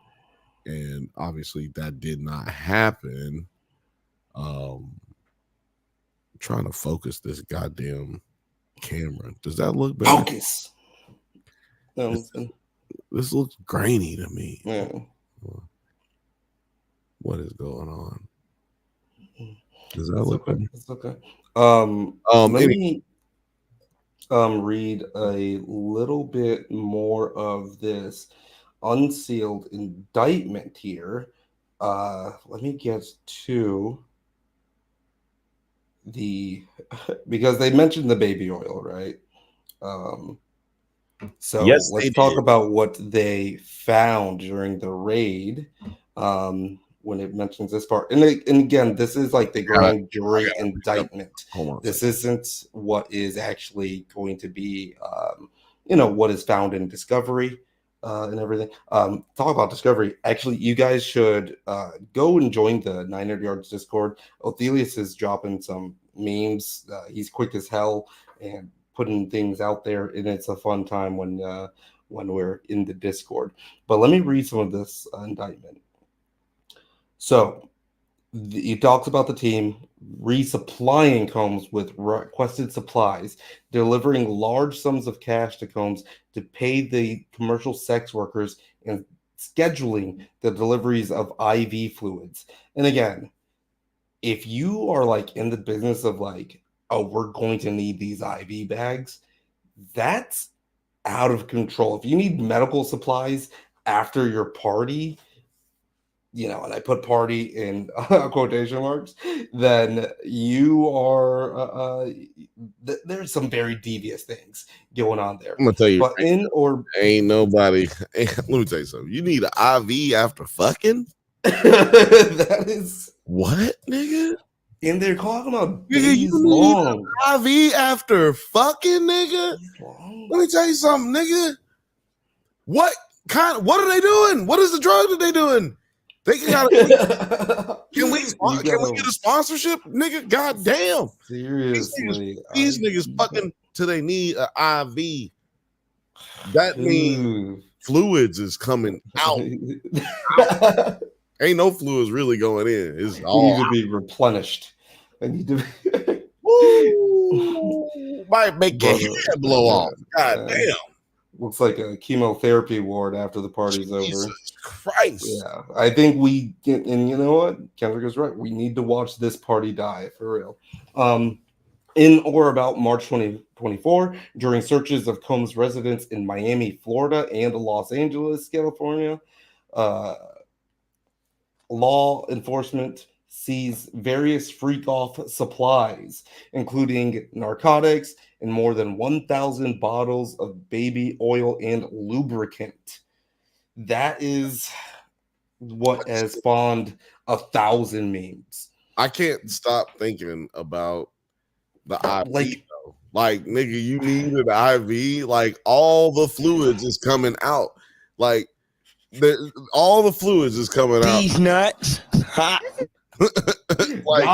and obviously that did not happen. Trying to focus this goddamn camera. Does that look better? Focus. This looks grainy to me. Yeah. What is going on? Does that look okay? It's okay. Let me read a little bit more of this unsealed indictment here. Let me get to because they mentioned the baby oil, right? So yes, let's talk about what they found during the raid. When it mentions this part, and again, this is like the grand jury indictment. This isn't what is actually going to be, what is found in discovery and everything. Talk about discovery. Actually, you guys should go and join the 900 Yards Discord. Othelius is dropping some memes. He's quick as hell and putting things out there, and it's a fun time when we're in the Discord. But let me read some of this indictment. So he talks about the team resupplying Combs with requested supplies, delivering large sums of cash to Combs to pay the commercial sex workers, and scheduling the deliveries of IV fluids. And again, if you are like in the business of like, oh, we're going to need these IV bags, that's out of control. If you need medical supplies after your party, and I put party in quotation marks, then you are, there's some very devious things going on there. I'm going to tell you, but ain't nobody, let me tell you something. You need an IV after fucking? That is. What, nigga? And they're talking about days long. IV after fucking, nigga? Let me tell you something, nigga. What are they doing? What is the drug that they doing? They can we get a sponsorship, nigga? God damn. Seriously. These niggas fucking till they need an IV. That means fluids is coming out. Ain't no fluids really going in. It's all need to be replenished. I need to be might make your head blow off. God damn. Looks like a chemotherapy ward after the party's Jesus over. Christ. Yeah, I think we get, and you know what? Kendrick is right. We need to watch this party die for real. In or about March 2024, during searches of Combs' residence in Miami, Florida, and Los Angeles, California, law enforcement seized various freak-off supplies, including narcotics and more than 1,000 bottles of baby oil and lubricant. That is what has spawned 1,000 memes. I can't stop thinking about the IV. Like, nigga, you need an IV. Like, all the fluids is coming out. Like, all the fluids is coming out. These nuts. Hot. Like,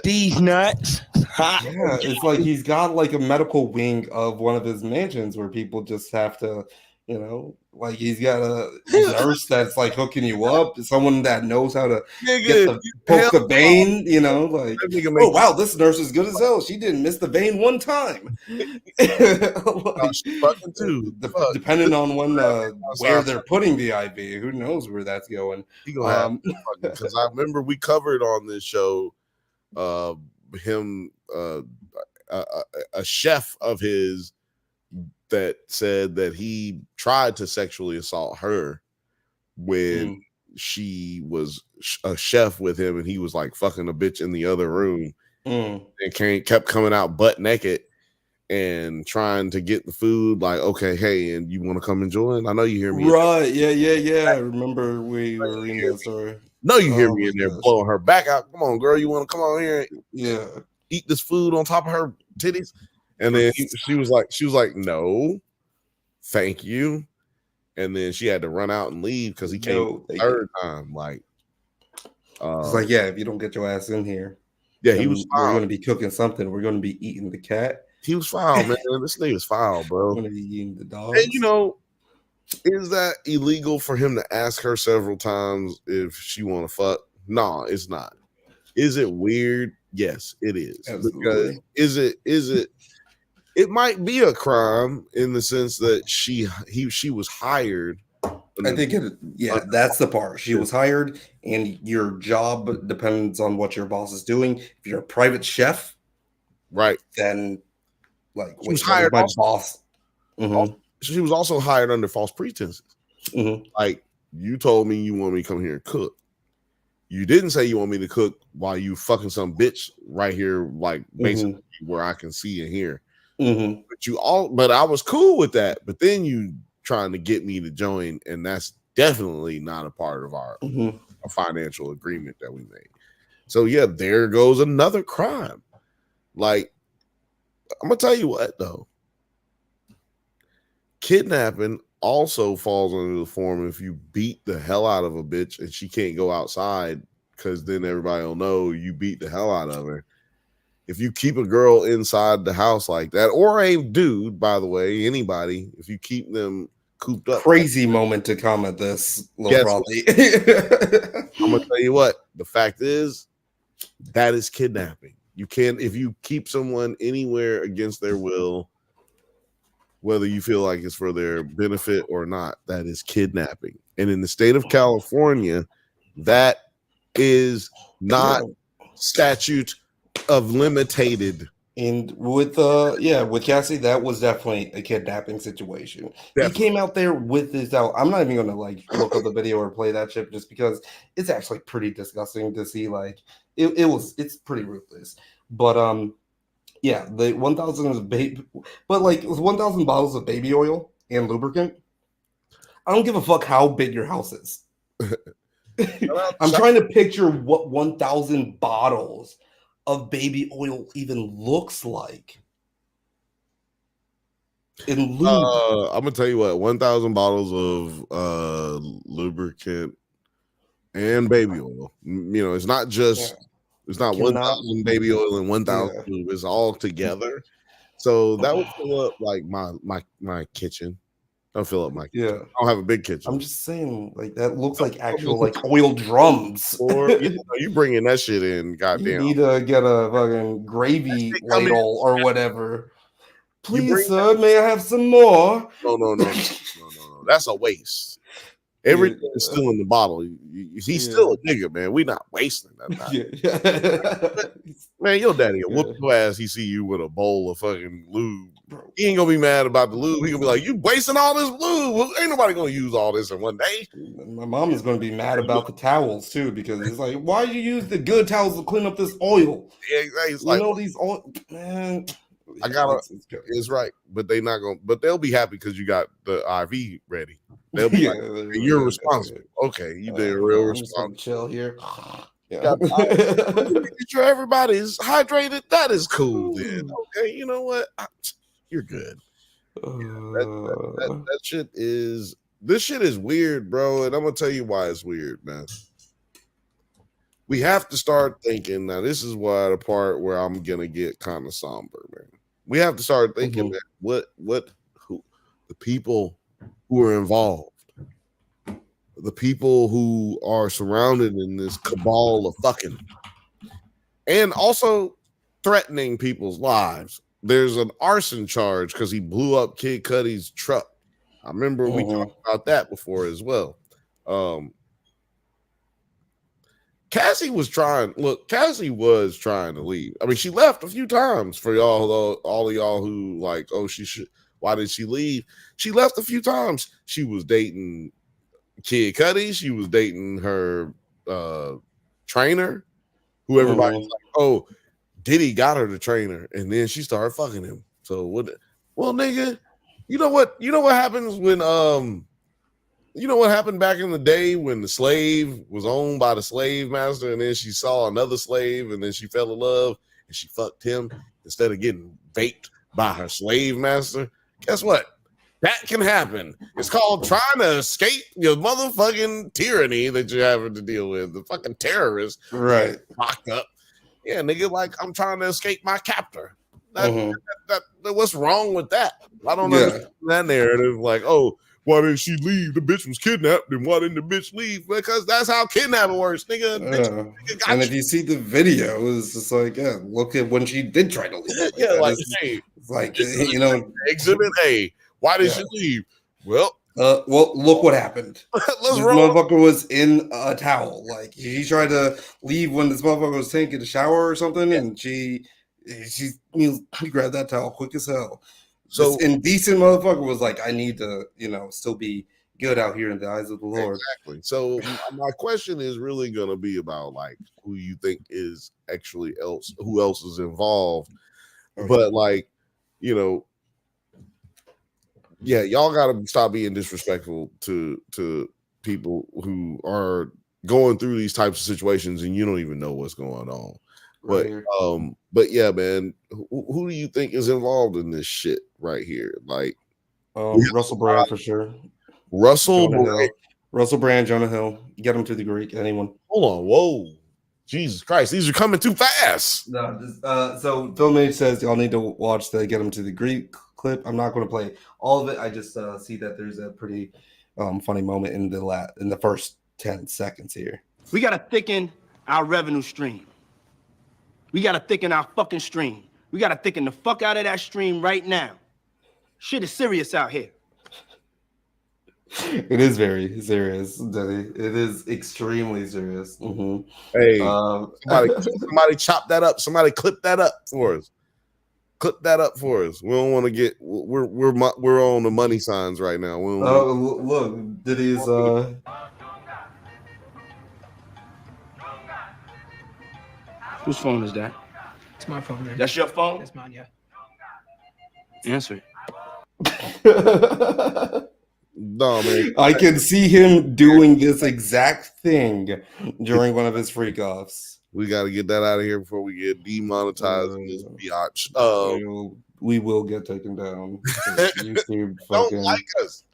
these nuts. Hot. Yeah, it's like he's got like a medical wing of one of his mansions where people just have to, You know, like he's got a nurse that's like hooking you up, someone that knows how to Nigga, poke the vein. You know, like that nigga oh make wow, this nurse is good as hell. She didn't miss the vein one time. Like, she fucking too. Fuck. depending on when where Outside, they're putting the IV, who knows where that's going. he gonna have because I remember we covered on this show him a chef of his that said that he tried to sexually assault her when she was a chef with him and he was like fucking a bitch in the other room and kept coming out butt naked and trying to get the food like, okay, hey, and you want to come and join? I know you hear me. Right. Yeah. I remember we were reading that story. No, you hear me in there blowing her back out. Come on, girl, you want to come on here and eat this food on top of her titties? And then she was like, no, thank you. And then she had to run out and leave because he came the third time. Like, it's like, yeah, if you don't get your ass in here, yeah, he was foul. We're going to be cooking something. We're going to be eating the cat. He was foul, man. This nigga's foul, bro. We're going to be eating the dogs. And you know, is that illegal for him to ask her several times if she want to fuck? No, it's not. Is it weird? Yes, it is. Absolutely. Because is it? It might be a crime in the sense that she was hired. I think that's the part. She was hired, and your job depends on what your boss is doing. If you're a private chef, right, then like she was hired by also, boss. Mm-hmm. She was also hired under false pretenses. Mm-hmm. Like, you told me you want me to come here and cook. You didn't say you want me to cook while you fucking some bitch right here, like basically where I can see and hear. Mm-hmm. But I was cool with that. But then you trying to get me to join, and that's definitely not a part of our a financial agreement that we made. So yeah, there goes another crime. Like, I'm gonna tell you what though, kidnapping also falls under the form if you beat the hell out of a bitch and she can't go outside because then everybody will know you beat the hell out of her. If you keep a girl inside the house like that, or a dude, by the way, anybody, if you keep them cooped up. Crazy moment to comment this, probably. I'm gonna tell you what, the fact is that is kidnapping. You can't, if you keep someone anywhere against their will, whether you feel like it's for their benefit or not, that is kidnapping. And in the state of California, that is not statute of limited. And with Cassie, that was definitely a kidnapping situation. He came out there with this out. I'm not even gonna like look up the video or play that shit just because it's actually pretty disgusting to see. Like it's pretty ruthless. But yeah, the 1,000 is baby, but like 1,000 bottles of baby oil and lubricant. I don't give a fuck how big your house is. I'm trying to picture what 1,000 bottles of baby oil even looks like. In lube. I'm gonna tell you what, 1,000 bottles of lubricant and baby oil. You know, it's not just it's not 1,000 baby oil and 1,000 lube. It's all together. So that would fill up like my kitchen. Don't fill up my kitchen. Yeah. I don't have a big kitchen. I'm just saying, like that looks like actual like oil drums. Or you bringing that shit in, goddamn. You need to get a fucking gravy ladle or whatever. Please, sir, may I have some more? No. That's a waste. Everything is still in the bottle. He's still a nigga, man. We not wasting that. Man, your daddy will whoop your ass. He see you with a bowl of fucking lube. He ain't gonna be mad about the lube. He gonna be like, "You wasting all this lube? Well, ain't nobody gonna use all this in one day." My mom is gonna be mad about the towels too because it's like, why you use the good towels to clean up this oil? Yeah, it's like, these oil, man. I gotta. It's right, but they not gonna. But they'll be happy because you got the IV ready. They'll be like, "You're responsible." Okay, you did real responsible. Chill here. Make sure everybody's hydrated. That is cool. Then okay, you know what? You're good. That shit is. This shit is weird, bro, and I'm gonna tell you why it's weird, man. We have to start thinking now. This is why the part where I'm gonna get kind of somber, man. We have to start thinking that who the people who are involved, the people who are surrounded in this cabal of fucking, and also threatening people's lives. There's an arson charge because he blew up Kid Cudi's truck. I remember we talked about that before as well. Cassie was trying to leave. I mean, she left a few times for y'all, though, all of y'all who like, oh, why did she leave? She left a few times. She was dating Kid Cudi. She was dating her trainer, who everybody's like, oh, Diddy got her to train her, and then she started fucking him. So what? Well, nigga, you know what happens when you know what happened back in the day when the slave was owned by the slave master, and then she saw another slave, and then she fell in love, and she fucked him instead of getting vaped by her slave master. Guess what? That can happen. It's called trying to escape your motherfucking tyranny that you're having to deal with. The fucking terrorists, right? Locked up. Yeah, nigga, like I'm trying to escape my captor. What's wrong with that? I don't understand that narrative. Like, oh, why didn't she leave? The bitch was kidnapped, and why didn't the bitch leave? Because that's how kidnapping works, nigga. Nigga and if you see the video, it's just like, look at when she did try to leave. Exhibit A. Why did she leave? Well, look what happened. This motherfucker was in a towel. Like he tried to leave when this motherfucker was taking a shower or something, and he grabbed that towel quick as hell. So this indecent motherfucker was like, I need to, still be good out here in the eyes of the Lord. Exactly. So my question is really gonna be about like who you think is actually who else is involved. But like, y'all gotta stop being disrespectful to people who are going through these types of situations and you don't even know what's going on. But yeah, man, who do you think is involved in this shit right here? Like Russell Brand for sure. Russell Brand, Jonah Hill. Get him to the Greek. Anyone? Hold on, whoa, Jesus Christ, these are coming too fast. No, so Filmage says y'all need to watch the Get him to the Greek clip. I'm not going to play all of it. I just see that there's a pretty funny moment in the first 10 seconds here. We got to thicken our revenue stream. We got to thicken our fucking stream. We got to thicken the fuck out of that stream right now. Shit is serious out here. It is very serious, Denny. It is extremely serious. Mm-hmm. Hey, somebody chop that up. Somebody clip that up for us. Clip that up for us. We don't want to get. We're on the money signs right now. Look, Diddy's. Whose phone is that? It's my phone, man. That's your phone? That's mine, yeah. Answer it. No, man. I can see him doing this exact thing during one of his freak offs. We got to get that out of here before we get demonetized in this biatch. We will get taken down. YouTube don't like us.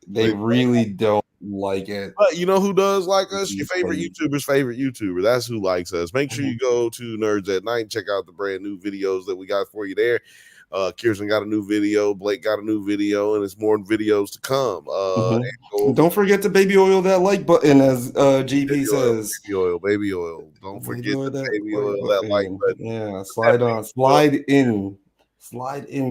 They really don't like it. But you know who does like us? Your favorite YouTuber's favorite YouTuber. That's who likes us. Make sure you go to Nerds at Night. Check out the brand new videos that we got for you there. Kirsten got a new video. Blake got a new video, and there's more videos to come. Don't forget to baby oil that like button, as GP says. Baby oil. Don't forget to baby oil that like button. Yeah, slide in.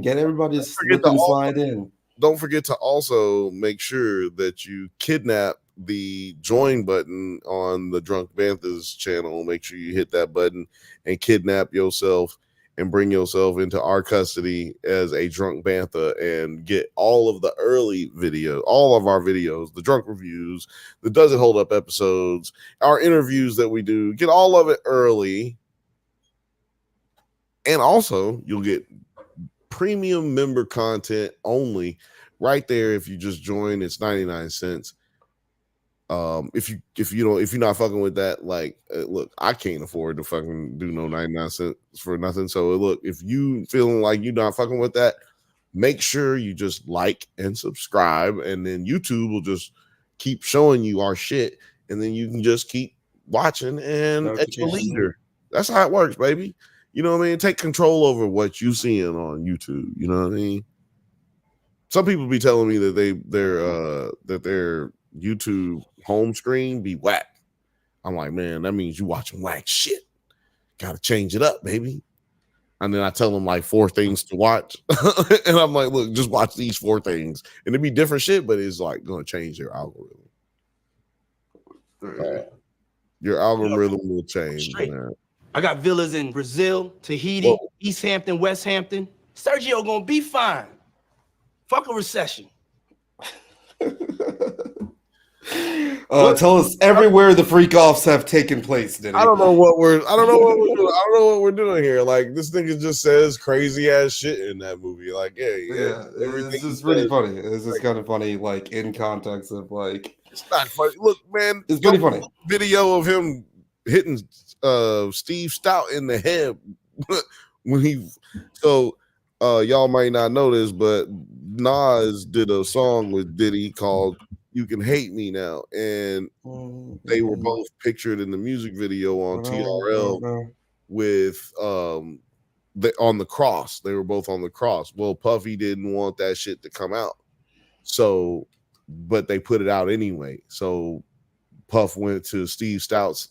Get everybody to slide in. Don't forget to also make sure that you kidnap the join button on the Drunk Bantha's channel. Make sure you hit that button and kidnap yourself and bring yourself into our custody as a Drunk Bantha and get all of the early video, all of our videos, the drunk reviews, the Does It Hold Up episodes, our interviews that we do, get all of it early. And also you'll get premium member content only right there. If you just join, it's 99 cents. If you're not fucking with that, like, look, I can't afford to fucking do no 99 cents for nothing. So look, if you feeling like you're not fucking with that, make sure you just like and subscribe, and then YouTube will just keep showing you our shit, and then you can just keep watching and at your leader. That's how it works, baby. You know what I mean? Take control over what you seeing on YouTube. You know what I mean? some people be telling me that their YouTube home screen be whack. I'm like, man, that means you watching whack shit. Gotta change it up, baby. And then I tell them like 4 things to watch. And I'm like, look, just watch these 4 things. And it'd be different shit, but it's like gonna change your algorithm. Your algorithm will change, man. I got villas in Brazil, Tahiti, East Hampton, West Hampton. Sergio gonna be fine. Fuck a recession. Tell us everywhere the freak offs have taken place. Diddy. I don't know what we're doing here. Like, this nigga just says crazy ass shit in that movie. Like, it's just really funny. It's just kind of funny, like in context of like. It's not funny. Look, man, it's pretty funny. Video of him hitting Steve Stout in the head when he. So y'all might not know this, but Nas did a song with Diddy called "You Can Hate Me Now," and they were both pictured in the music video on TRL with on the cross. They were both on the cross. Well, Puffy didn't want that shit to come out, so but they put it out anyway. So Puff went to Steve Stout's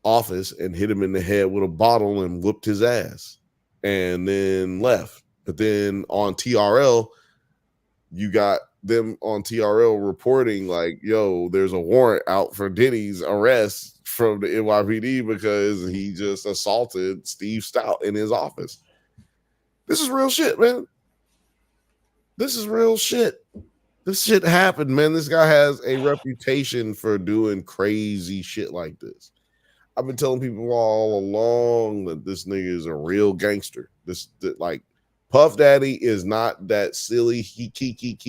office and hit him in the head with a bottle and whooped his ass and then left. But then on TRL, you got them on TRL reporting like, yo, there's a warrant out for Diddy's arrest from the NYPD because he just assaulted Steve Stout in his office. This is real shit, man. This is real shit. This shit happened, man. This guy has a reputation for doing crazy shit like this. I've been telling people all along that this nigga is a real gangster. Like Puff Daddy is not that silly he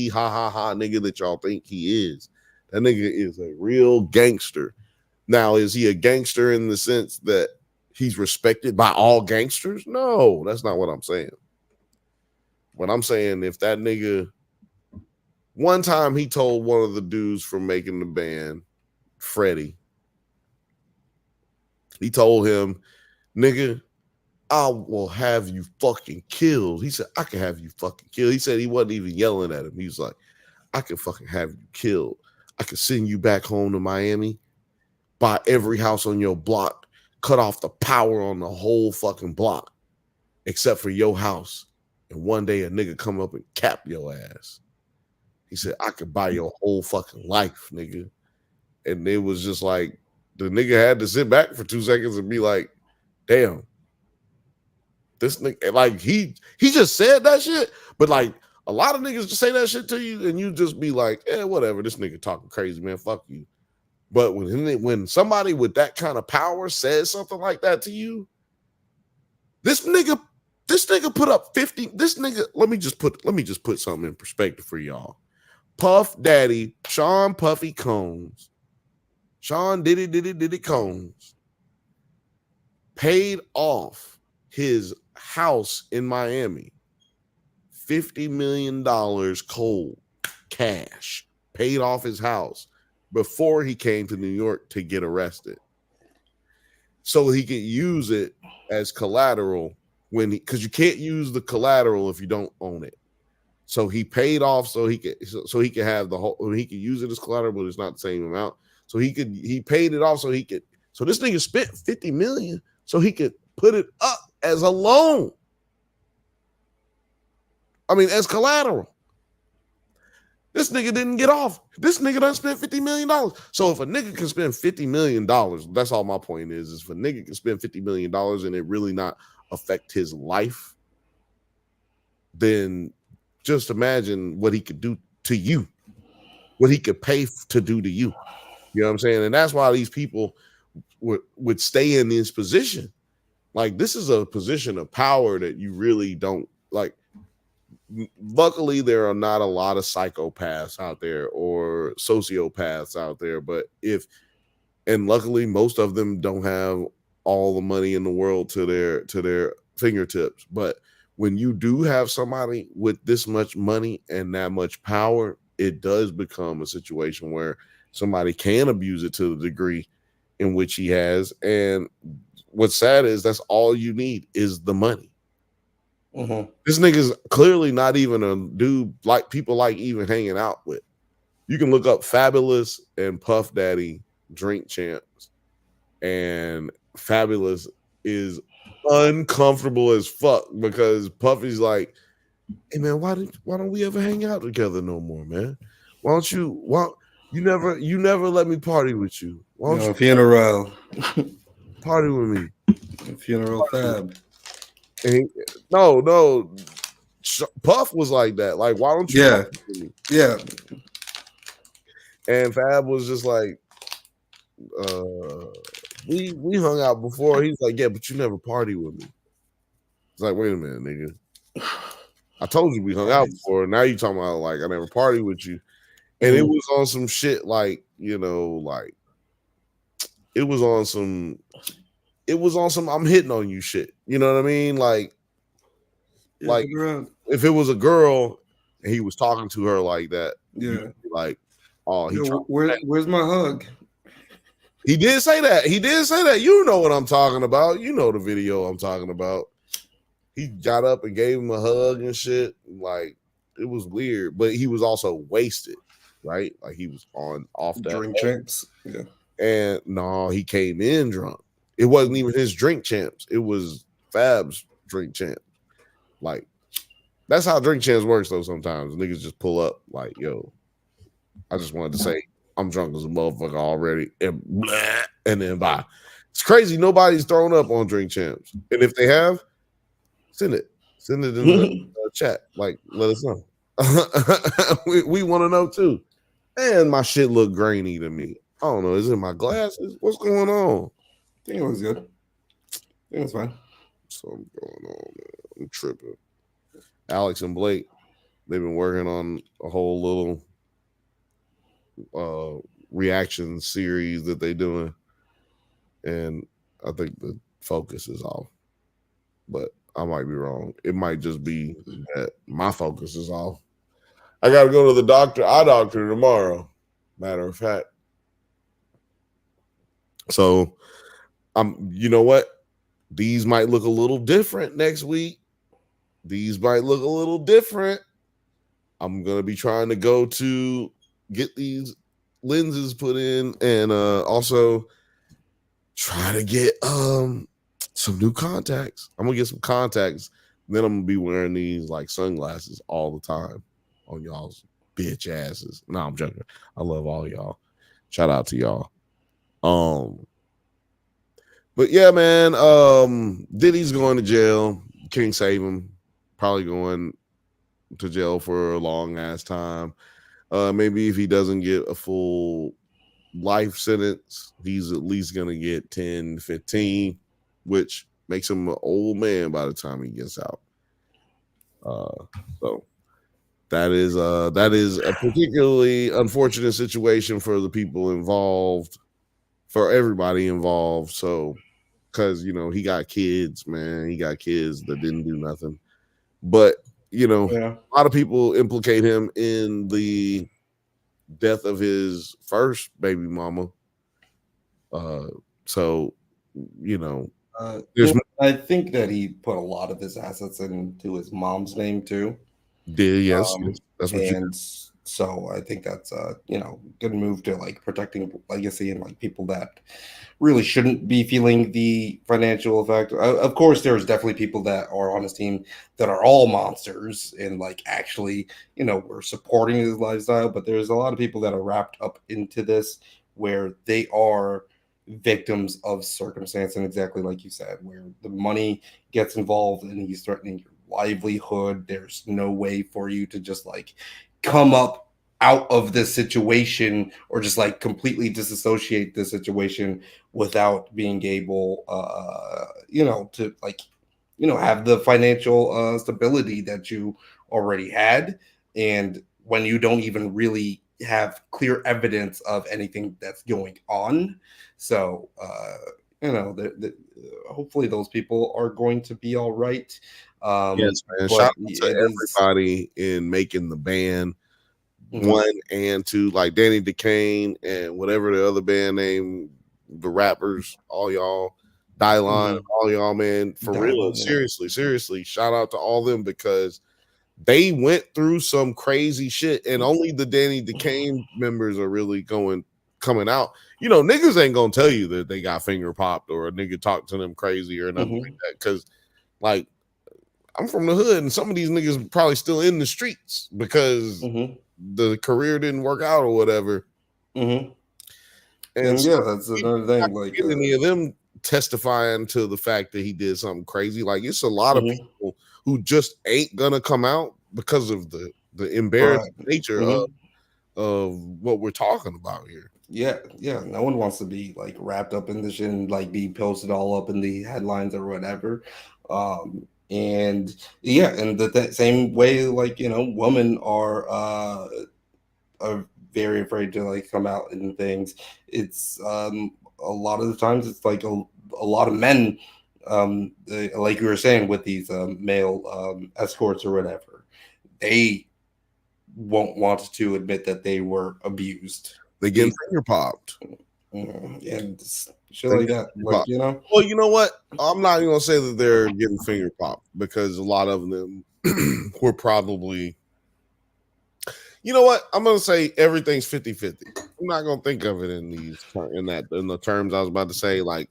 ha ha ha nigga that y'all think he is. That nigga is a real gangster. Now, is he a gangster in the sense that he's respected by all gangsters? No, that's not what I'm saying. What I'm saying, if that nigga, one time he told one of the dudes from making the band, Freddie, he told him, nigga, I will have you fucking killed. He said, I can have you fucking killed. He said he wasn't even yelling at him. He was like, I can fucking have you killed. I can send you back home to Miami, buy every house on your block, cut off the power on the whole fucking block, except for your house. And one day a nigga come up and cap your ass. He said, I could buy your whole fucking life, nigga. And it was just like, the nigga had to sit back for 2 seconds and be like, damn. This nigga, like, he just said that shit, but like a lot of niggas just say that shit to you and you just be like, whatever, this nigga talking crazy, man, fuck you. But when somebody with that kind of power says something like that to you, this nigga put up 50, this nigga, let me just put something in perspective for y'all. Puff Daddy, Sean Puffy Combs, Sean Diddy Combs paid off his house in Miami, $50 million cold cash, paid off his house before he came to New York to get arrested. So he could use it as collateral because you can't use the collateral if you don't own it. So he paid off so he could have the whole, he could use it as collateral, but it's not the same amount. So he paid it off so this nigga spent $50 million so he could put it up as a loan. I mean, as collateral. This nigga didn't get off. This nigga done spent $50 million. So if a nigga can spend $50 million, that's all my point is if a nigga can spend $50 million and it really not affect his life, then just imagine what he could do to you, what he could pay to do to you. You know what I'm saying? And that's why these people would stay in this position. Like, this is a position of power that you really don't like. Luckily, there are not a lot of psychopaths out there or sociopaths out there, and luckily most of them don't have all the money in the world to their fingertips. But when you do have somebody with this much money and that much power, it does become a situation where somebody can abuse it to the degree in which he has. And what's sad is that's all you need is the money. This nigga's clearly not even a dude like people like even hanging out with. You can look up Fabulous and Puff Daddy drink champs, and Fabulous is uncomfortable as fuck because Puffy's like, hey man, why don't we ever hang out together no more, man? Why you never let me party with you? Why don't you funeral party with me? funeral Fab? And no, Puff was like that. Like, why don't you? Yeah, party with me? yeah. And Fab was just like, we hung out before. He's like, yeah, but you never party with me. It's like, wait a minute, nigga. I told you we hung out before. Now you talking about like I never party with you. And it was on some shit like, you know, like it was on some I'm hitting on you shit. You know what I mean? Like if it was a girl and he was talking to her like that, like, oh, where's my hug? He did say that. You know what I'm talking about. You know the video I'm talking about. He got up and gave him a hug and shit. Like, it was weird, but he was also wasted, right? Like he was off that drink champs. Yeah. And no, he came in drunk. It wasn't even his drink champs. It was Fab's drink champ. Like, that's how drink champs works though. Sometimes niggas just pull up like, yo, I just wanted to say I'm drunk as a motherfucker already, and blah, and then bye. It's crazy. Nobody's thrown up on drink champs, and if they have, send it in the chat. Like, let us know. we want to know too. And my shit look grainy to me. I don't know. Is it my glasses? What's going on? I think it was good. I think it's fine. Something going on, man. I'm tripping. Alex and Blake, they've been working on a whole little reaction series that they're doing, and I think the focus is off. But I might be wrong. It might just be that my focus is off. I got to go to the eye doctor tomorrow, matter of fact. So, you know what? These might look a little different next week. These might look a little different. I'm going to be trying to go to get these lenses put in and also try to get some new contacts. I'm going to get some contacts. Then I'm going to be wearing these like sunglasses all the time on y'all's bitch asses. No, I'm joking. I love all y'all. Shout out to y'all. But yeah, man, Diddy's going to jail. Can't save him. Probably going to jail for a long ass time. Maybe if he doesn't get a full life sentence, he's at least gonna get 10, 15, which makes him an old man by the time he gets out. So that is a particularly unfortunate situation for the people involved, for everybody involved. So, because you know he got kids, man, he got kids that didn't do nothing. But you know, a lot of people implicate him in the death of his first baby mama. So you know, I think that he put a lot of his assets into his mom's name too. Yes, that's what and so I think that's good move to like protecting legacy and like people that really shouldn't be feeling the financial effect. Of course, there's definitely people that are on his team that are all monsters and like actually, we're supporting his lifestyle. But there's a lot of people that are wrapped up into this where they are victims of circumstance, and exactly like you said, where the money gets involved and he's threatening your livelihood. There's no way for you to just like come up out of this situation or just like completely disassociate the situation without being able to like have the financial stability that you already had, and when you don't even really have clear evidence of anything that's going on. So hopefully those people are going to be all right. Yes, man. Shout out to everybody in making the band. 1 and 2, like Danny DeCane and whatever the other band name, the rappers, all y'all. Dylon, and all y'all, man, for real. Dylon, yeah. Seriously, shout out to all them because they went through some crazy shit, and only the Danny DeCane members are really coming out. You know, niggas ain't gonna tell you that they got finger popped or a nigga talked to them crazy or nothing like that. Because, like, I'm from the hood, and some of these niggas probably still in the streets because the career didn't work out or whatever. And so yeah, that's another thing. Like any of them testifying to the fact that he did something crazy. Like, it's a lot of people who just ain't gonna come out because of the embarrassing nature of what we're talking about here. Yeah, no one wants to be like wrapped up in this shit and like be posted all up in the headlines or whatever. And yeah, and the same way, like, you know, women are very afraid to like come out and things. It's a lot of the times it's like a lot of men, like you were saying with these male escorts or whatever, they won't want to admit that they were abused. They get finger popped. And shit like that. Like, you know? Well, you know what? I'm not even gonna say that they're getting finger popped because a lot of them were probably, you know what? I'm gonna say everything's 50-50. I'm not gonna think of it in the terms I was about to say. Like,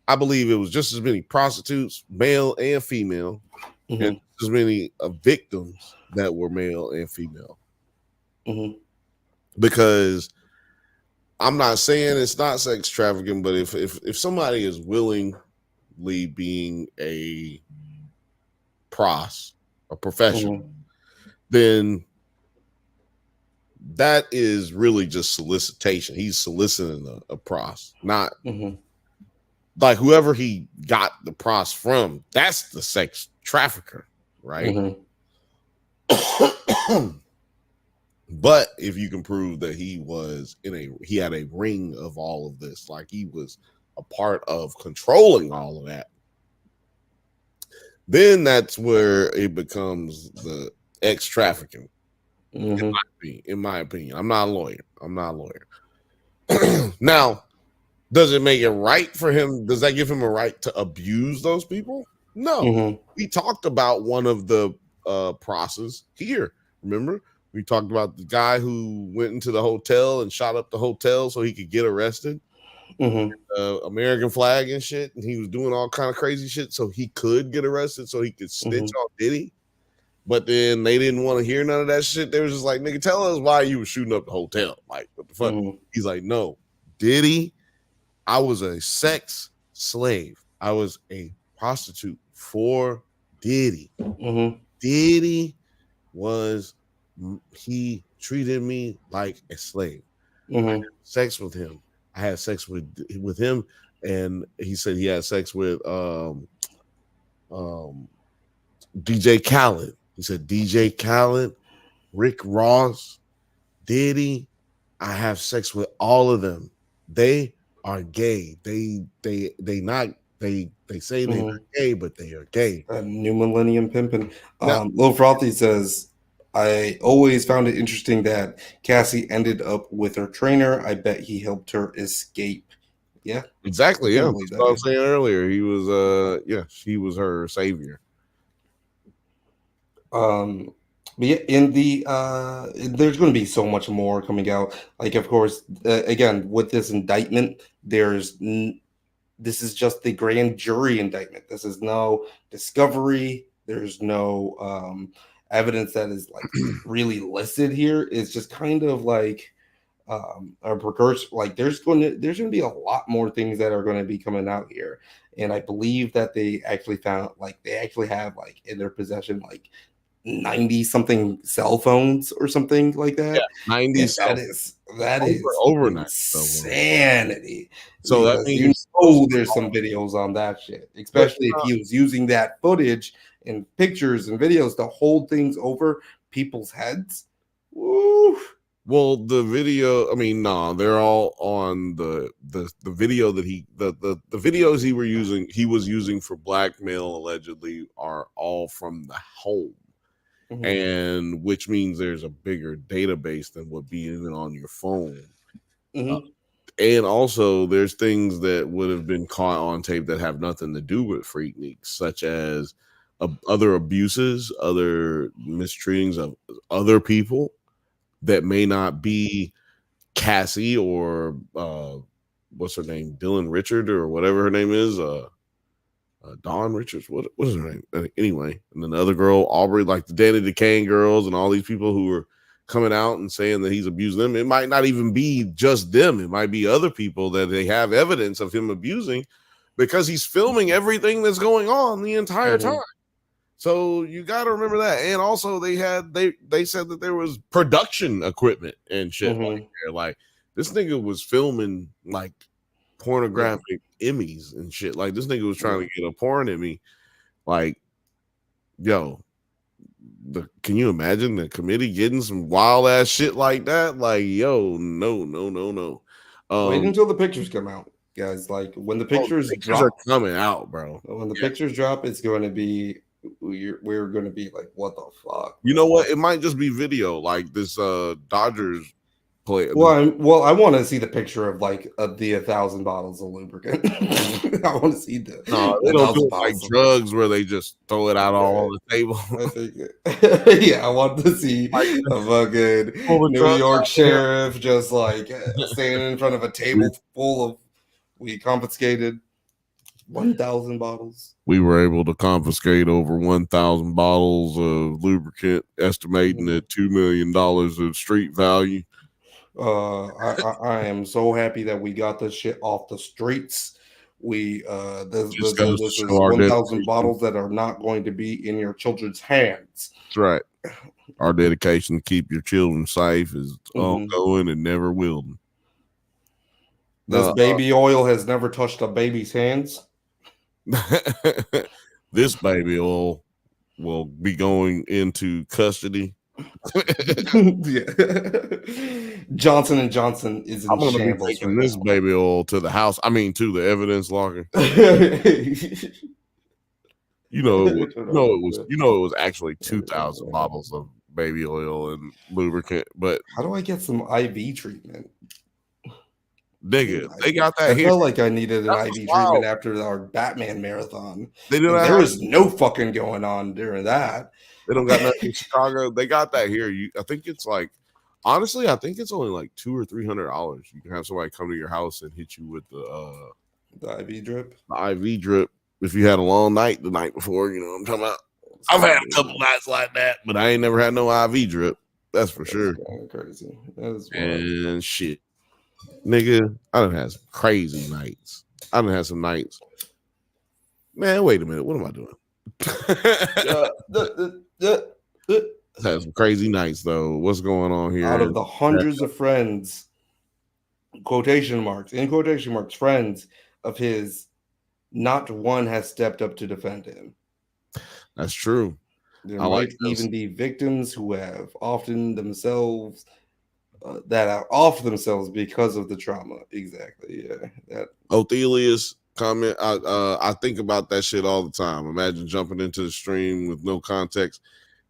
I believe it was just as many prostitutes, male and female, and as many victims that were male and female. Because I'm not saying it's not sex trafficking, but if somebody is willingly being a professional, then that is really just solicitation. He's soliciting a pros, not like whoever he got the pros from. That's the sex trafficker, right? But if you can prove that he had a ring of all of this, like he was a part of controlling all of that, then that's where it becomes the ex trafficking. In my opinion, I'm not a lawyer. Now, does it make it right for him? Does that give him a right to abuse those people? No. We talked about one of the process here. Remember? We talked about the guy who went into the hotel and shot up the hotel so he could get arrested. American flag and shit. And he was doing all kind of crazy shit so he could get arrested so he could snitch on Diddy. But then they didn't want to hear none of that shit. They were just like, nigga, tell us why you were shooting up the hotel. Like, what the fuck? He's like, no, Diddy, I was a sex slave. I was a prostitute for Diddy. Diddy he treated me like a slave. I had sex with him. I had sex with him, and he said he had sex with DJ Khaled. He said DJ Khaled, Rick Ross, Diddy. I have sex with all of them. They are gay. They say they're not gay, but they are gay. New Millennium Pimpin'. Lil Frothy says, I always found it interesting that Cassie ended up with her trainer. I bet he helped her escape. Yeah, exactly. Yeah, that's what I was saying earlier. He was, she was her savior. But yeah, in the there's going to be so much more coming out. Like, of course, again with this indictment, this is just the grand jury indictment. This is no discovery. There's no evidence that is like really listed here. It's just kind of like a precursor. Like, there's going to be a lot more things that are going to be coming out here, and I believe that they actually have like in their possession like 90 something cell phones or something like that. Yeah, 90. That is overnight insanity. So that means there's some videos on that shit, especially if he was using that footage and pictures and videos to hold things over people's heads. Woo. Well, the video, I mean, no, they're all on the video that the videos he was using for blackmail allegedly are all from the home. And which means there's a bigger database than would be even on your phone. And also, there's things that would have been caught on tape that have nothing to do with Freakniks, such as other abuses, other mistreatings of other people that may not be Cassie or what's her name, Dylan Richard or whatever her name is, Dawn Richards. What is her name? Anyway, and then the other girl, Aubrey, like the Danny DeCane girls, and all these people who are coming out and saying that he's abusing them. It might not even be just them. It might be other people that they have evidence of him abusing because he's filming everything that's going on the entire time. So you got to remember that. And also they said that there was production equipment and shit. Like this nigga was filming like pornographic Emmys and shit. Like this nigga was trying to get a porn Emmy. Like, yo, can you imagine the committee getting some wild ass shit like that? Like, yo, no. Wait until the pictures come out, guys. Like when the pictures drop, are coming out, bro. When the pictures drop, it's going to be we're going to be like, what the fuck? You know what? It might just be video, like this Dodgers play. Well, I want to see the picture of like the 1,000 bottles of lubricant. I want to see the. No, they don't do like drugs where they just throw it out all on the table. Yeah, I want to see a fucking New York sheriff just like standing in front of a table full of. We confiscated 1,000 bottles. We were able to confiscate over 1,000 bottles of lubricant, estimating at $2 million of street value. I am so happy that we got this shit off the streets. This is 1,000 bottles that are not going to be in your children's hands. That's right. Our dedication to keep your children safe is ongoing and never will. This baby oil has never touched a baby's hands. This baby oil will be going into custody. Johnson & Johnson is in shambles. I'm be taking this baby oil to the house. I mean, to the evidence locker. It was actually 2,000 bottles of baby oil and lubricant. But how do I get some IV treatment? Nigga, they got that here. I felt like I needed an IV treatment after our Batman marathon. There was no fucking going on during that. They don't got nothing in Chicago. They got that here. I think it's like, honestly, I think it's only like $200 or $300. You can have somebody come to your house and hit you with the IV drip. The IV drip. If you had a long night the night before, you know what I'm talking about. I've had a couple nights like that, but I ain't never had no IV drip. That's for sure. Crazy. That is and shit. Nigga, I done had some crazy nights. I done had some nights. Man, wait a minute. What am I doing? Had some crazy nights though. What's going on here? Out of the hundreds of friends, in quotation marks, friends of his, not one has stepped up to defend him. That's true. There might even be victims who have often themselves that are off themselves because of the trauma. Exactly. Yeah. That Othelia's comment. I think about that shit all the time. Imagine jumping into the stream with no context,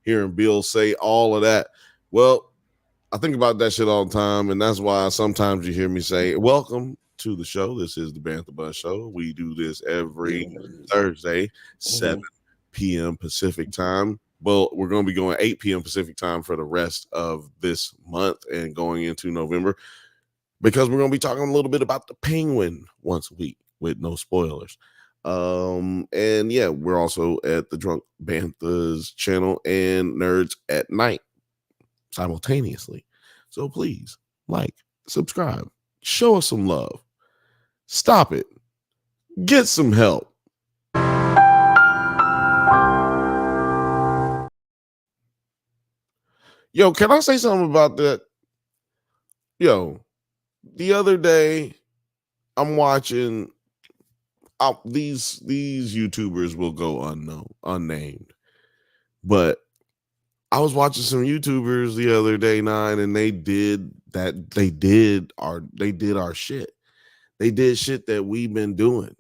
hearing Bill say all of that. Well, I think about that shit all the time, and that's why sometimes you hear me say, "Welcome to the show. This is the Bantha Bus Show. We do this every Thursday, 7 p.m. Pacific time. Well, we're going to be going 8 p.m. Pacific time for the rest of this month and going into November, because we're going to be talking a little bit about the Penguin once a week with no spoilers. And yeah, we're also at the Drunk Bantha's channel and Nerds at Night simultaneously. So please like, subscribe, show us some love. Stop it. Get some help. Yo, can I say something about that? Yo, the other day I'm watching these YouTubers will go unnamed. But I was watching some YouTubers the other day, and they did our shit. They did shit that we've been doing.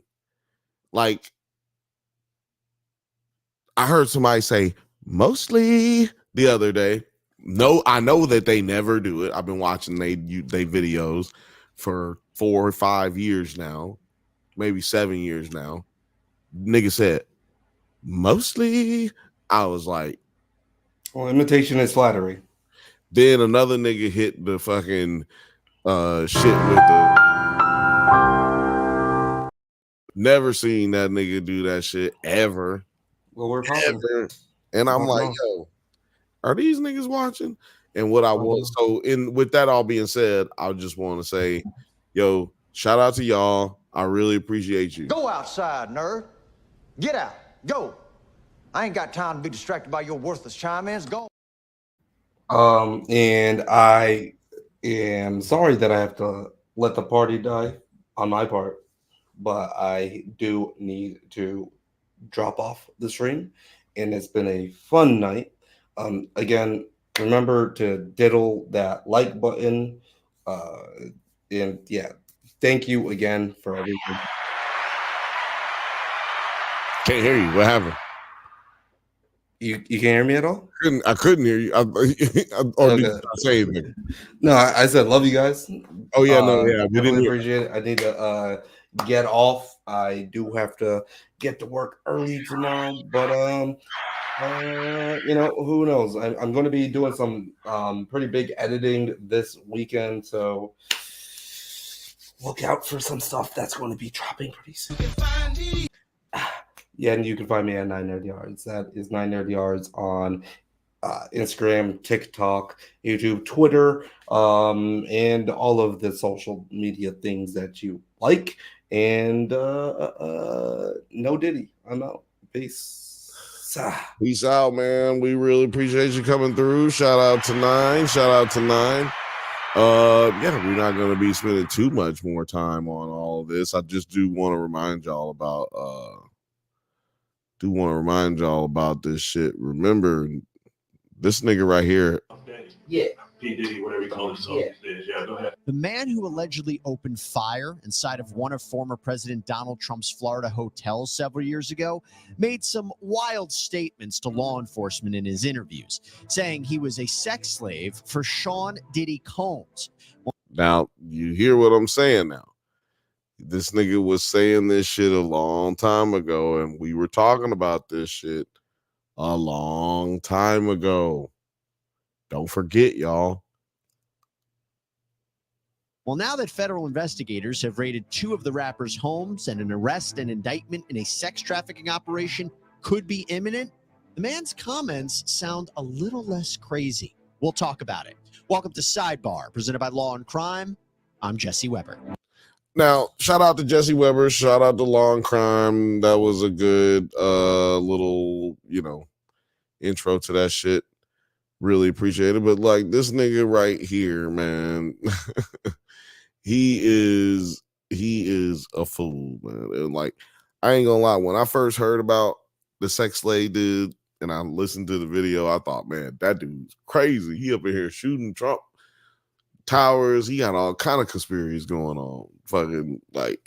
Like, I heard somebody say mostly the other day. No, I know that they never do it. I've been watching they videos for 4 or 5 years now, maybe 7 years now. Nigga said, mostly. I was like, well, imitation is flattery. Then another nigga hit the fucking shit with the. Never seen that nigga do that shit ever. Well, we're popping. Ever. And I'm like, yo, are these niggas watching? And what I was with that all being said, I just want to say, yo, shout out to y'all. I really appreciate you. Go outside, nerd. Get out. Go. I ain't got time to be distracted by your worthless chime-ins. Go. And I am sorry that I have to let the party die on my part, but I do need to drop off the stream, and it's been a fun night. Again, remember to diddle that like button, and yeah, thank you again for everything. Can't hear you. What happened? You can't hear me at all? I couldn't hear you. Or did you not say anything? No, I said love you guys. Oh yeah, no, yeah, we definitely didn't appreciate it. I need to get off. I do have to get to work early tomorrow, but you know, who knows? I'm going to be doing some pretty big editing this weekend, so look out for some stuff that's going to be dropping pretty soon. Yeah, and you can find me at 9 Nerd Yards. That is 9 Nerd Yards on Instagram, TikTok, YouTube, Twitter, and all of the social media things that you like. And no Diddy. I'm out. Peace. Peace out, man. We really appreciate you coming through. Shout out to 9. Shout out to 9. Yeah, we're not going to be spending too much more time on all of this. I just do want to remind y'all about this shit. Remember, this nigga right here. Yeah. P. Diddy, whatever you call himself these days. Yeah, go ahead. The man who allegedly opened fire inside of one of former President Donald Trump's Florida hotels several years ago made some wild statements to law enforcement in his interviews, saying he was a sex slave for Sean Diddy Combs. Now, you hear what I'm saying now. This nigga was saying this shit a long time ago, and we were talking about this shit a long time ago. Don't forget, y'all. Well, now that federal investigators have raided 2 of the rapper's homes and an arrest and indictment in a sex trafficking operation could be imminent, the man's comments sound a little less crazy. We'll talk about it. Welcome to Sidebar, presented by Law and Crime. I'm Jesse Weber. Now, shout out to Jesse Weber. Shout out to Law and Crime. That was a good little, intro to that shit. Really appreciate it. But like this nigga right here, man, he is a fool, man. And like, I ain't gonna lie, when I first heard about the sex slave dude and I listened to the video, I thought, man, that dude's crazy. He up in here shooting Trump towers. He got all kind of conspiracies going on. Fucking like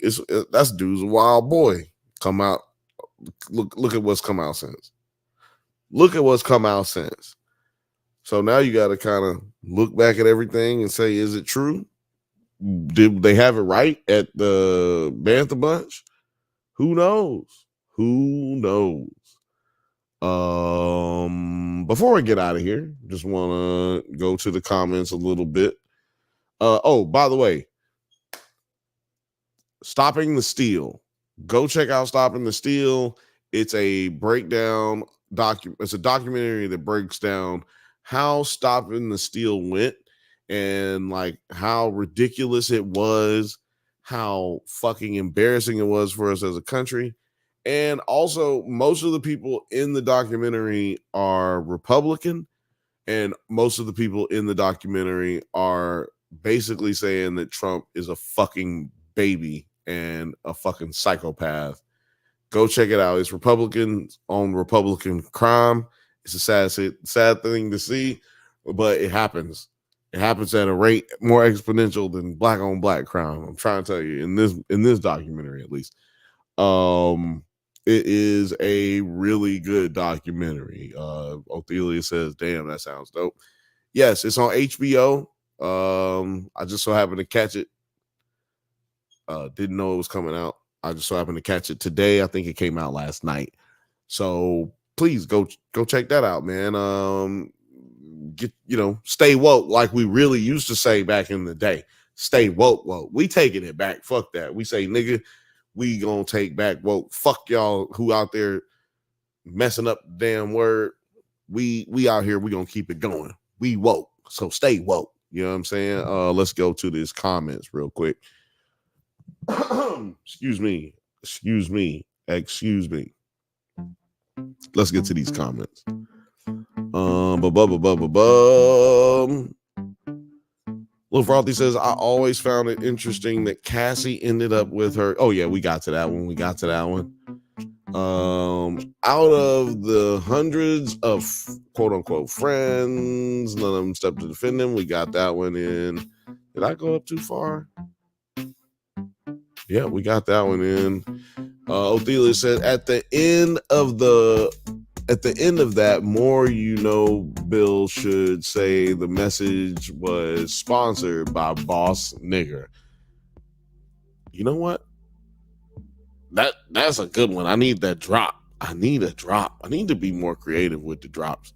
that's dude's a wild boy. Come out, look at what's come out since. Look at what's come out since. So now you got to kind of look back at everything and say, is it true? Did they have it right at the Bantha bunch? Who knows? Who knows? Before I get out of here, just want to go to the comments a little bit. Oh, by the way, Stopping the Steal. Go check out Stopping the Steal. It's a breakdown It's a documentary that breaks down how Stopping the Steal went and like how ridiculous it was, how fucking embarrassing it was for us as a country. And also, most of the people in the documentary are Republican, and most of the people in the documentary are basically saying that Trump is a fucking baby and a fucking psychopath. Go check it out. It's Republicans on Republican crime. It's a sad thing to see, but it happens. It happens at a rate more exponential than black on black crime. I'm trying to tell you in this documentary, at least. It is a really good documentary. Othelia says, damn, that sounds dope. Yes, it's on HBO. I just so happened to catch it Didn't know it was coming out. I just so happened to catch it today. I think it came out last night. So please go check that out, man. Stay woke like we really used to say back in the day. Stay woke. We taking it back. Fuck that. We say, nigga, we gonna take back woke. Fuck y'all who out there messing up the damn word. We out here, we gonna keep it going. We woke. So stay woke. You know what I'm saying? Let's go to these comments real quick. Excuse me. Let's get to these comments. Lil Frothy says, I always found it interesting that Cassie ended up with her. Oh, yeah, we got to that one. Out of the hundreds of quote unquote friends, none of them stepped to defend him. We got that one in. Did I go up too far? Yeah, we got that one in. Othelia said, at the end of that, more you know, Bill should say the message was sponsored by Boss Nigger. You know what? That's a good one. I need that drop. I need a drop. I need to be more creative with the drops.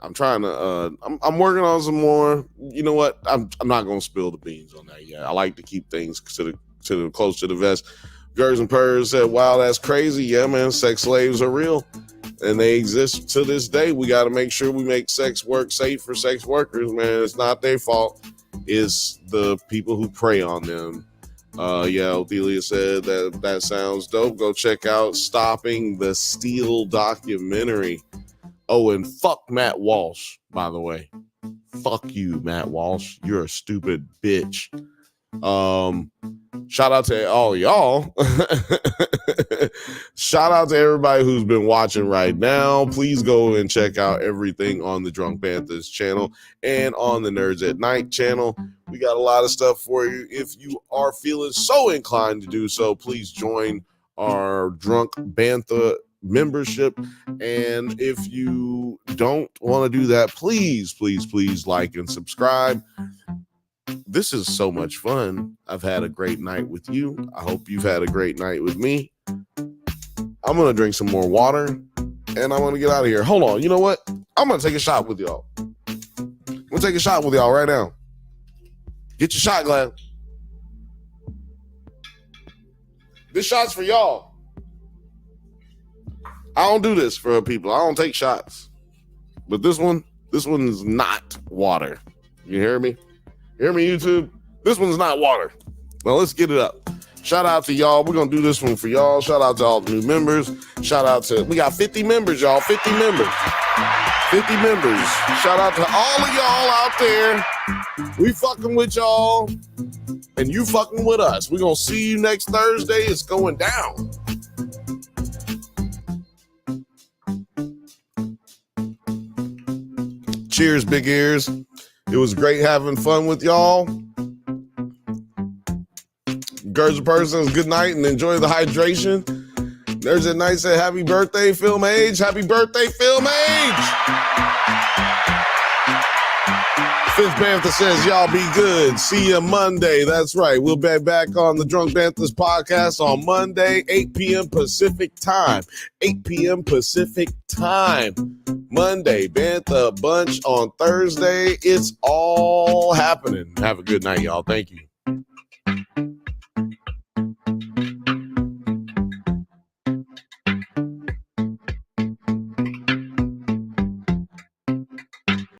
I'm trying to I'm working on some more. You know what? I'm not gonna spill the beans on that yet. I like to keep things to the close to the vest. Gers and Purrs said, wow, that's crazy. Yeah, man, sex slaves are real. And they exist to this day. We got to make sure we make sex work safe for sex workers, man. It's not their fault. It's the people who prey on them. Yeah, Othelia said that sounds dope. Go check out Stopping the Steal documentary. Oh, and fuck Matt Walsh, by the way. Fuck you, Matt Walsh. You're a stupid bitch. Shout out to all y'all. Shout out to everybody who's been watching right now. Please go and check out everything on the Drunk Banthas channel and on the Nerds at Night channel. We got a lot of stuff for you. If you are feeling so inclined to do so, please join our Drunk Bantha membership. And if you don't want to do that, please like and subscribe. This is so much fun. I've had a great night with you. I hope you've had a great night with me. I'm going to drink some more water and I'm going to get out of here. Hold on. You know what? I'm going to take a shot with y'all. I'm going to take a shot with y'all right now. Get your shot glass. This shot's for y'all. I don't do this for people. I don't take shots. But this one is not water. You hear me? Hear me, YouTube? This one's not water. Well, let's get it up. Shout out to y'all. We're going to do this one for y'all. Shout out to all the new members. Shout out to, we got 50 members, y'all. 50 members. 50 members. Shout out to all of y'all out there. We fucking with y'all. And you fucking with us. We're going to see you next Thursday. It's going down. Cheers, big ears. It was great having fun with y'all. Girls and persons, good night and enjoy the hydration. There's a night said, happy birthday, Film Age. Happy birthday, Film Age. Fifth Bantha says, y'all be good. See you Monday. That's right. We'll be back on the Drunk Banthas podcast on Monday, 8 p.m. Pacific time. 8 p.m. Pacific time. Monday, Bantha Bunch on Thursday. It's all happening. Have a good night, y'all. Thank you.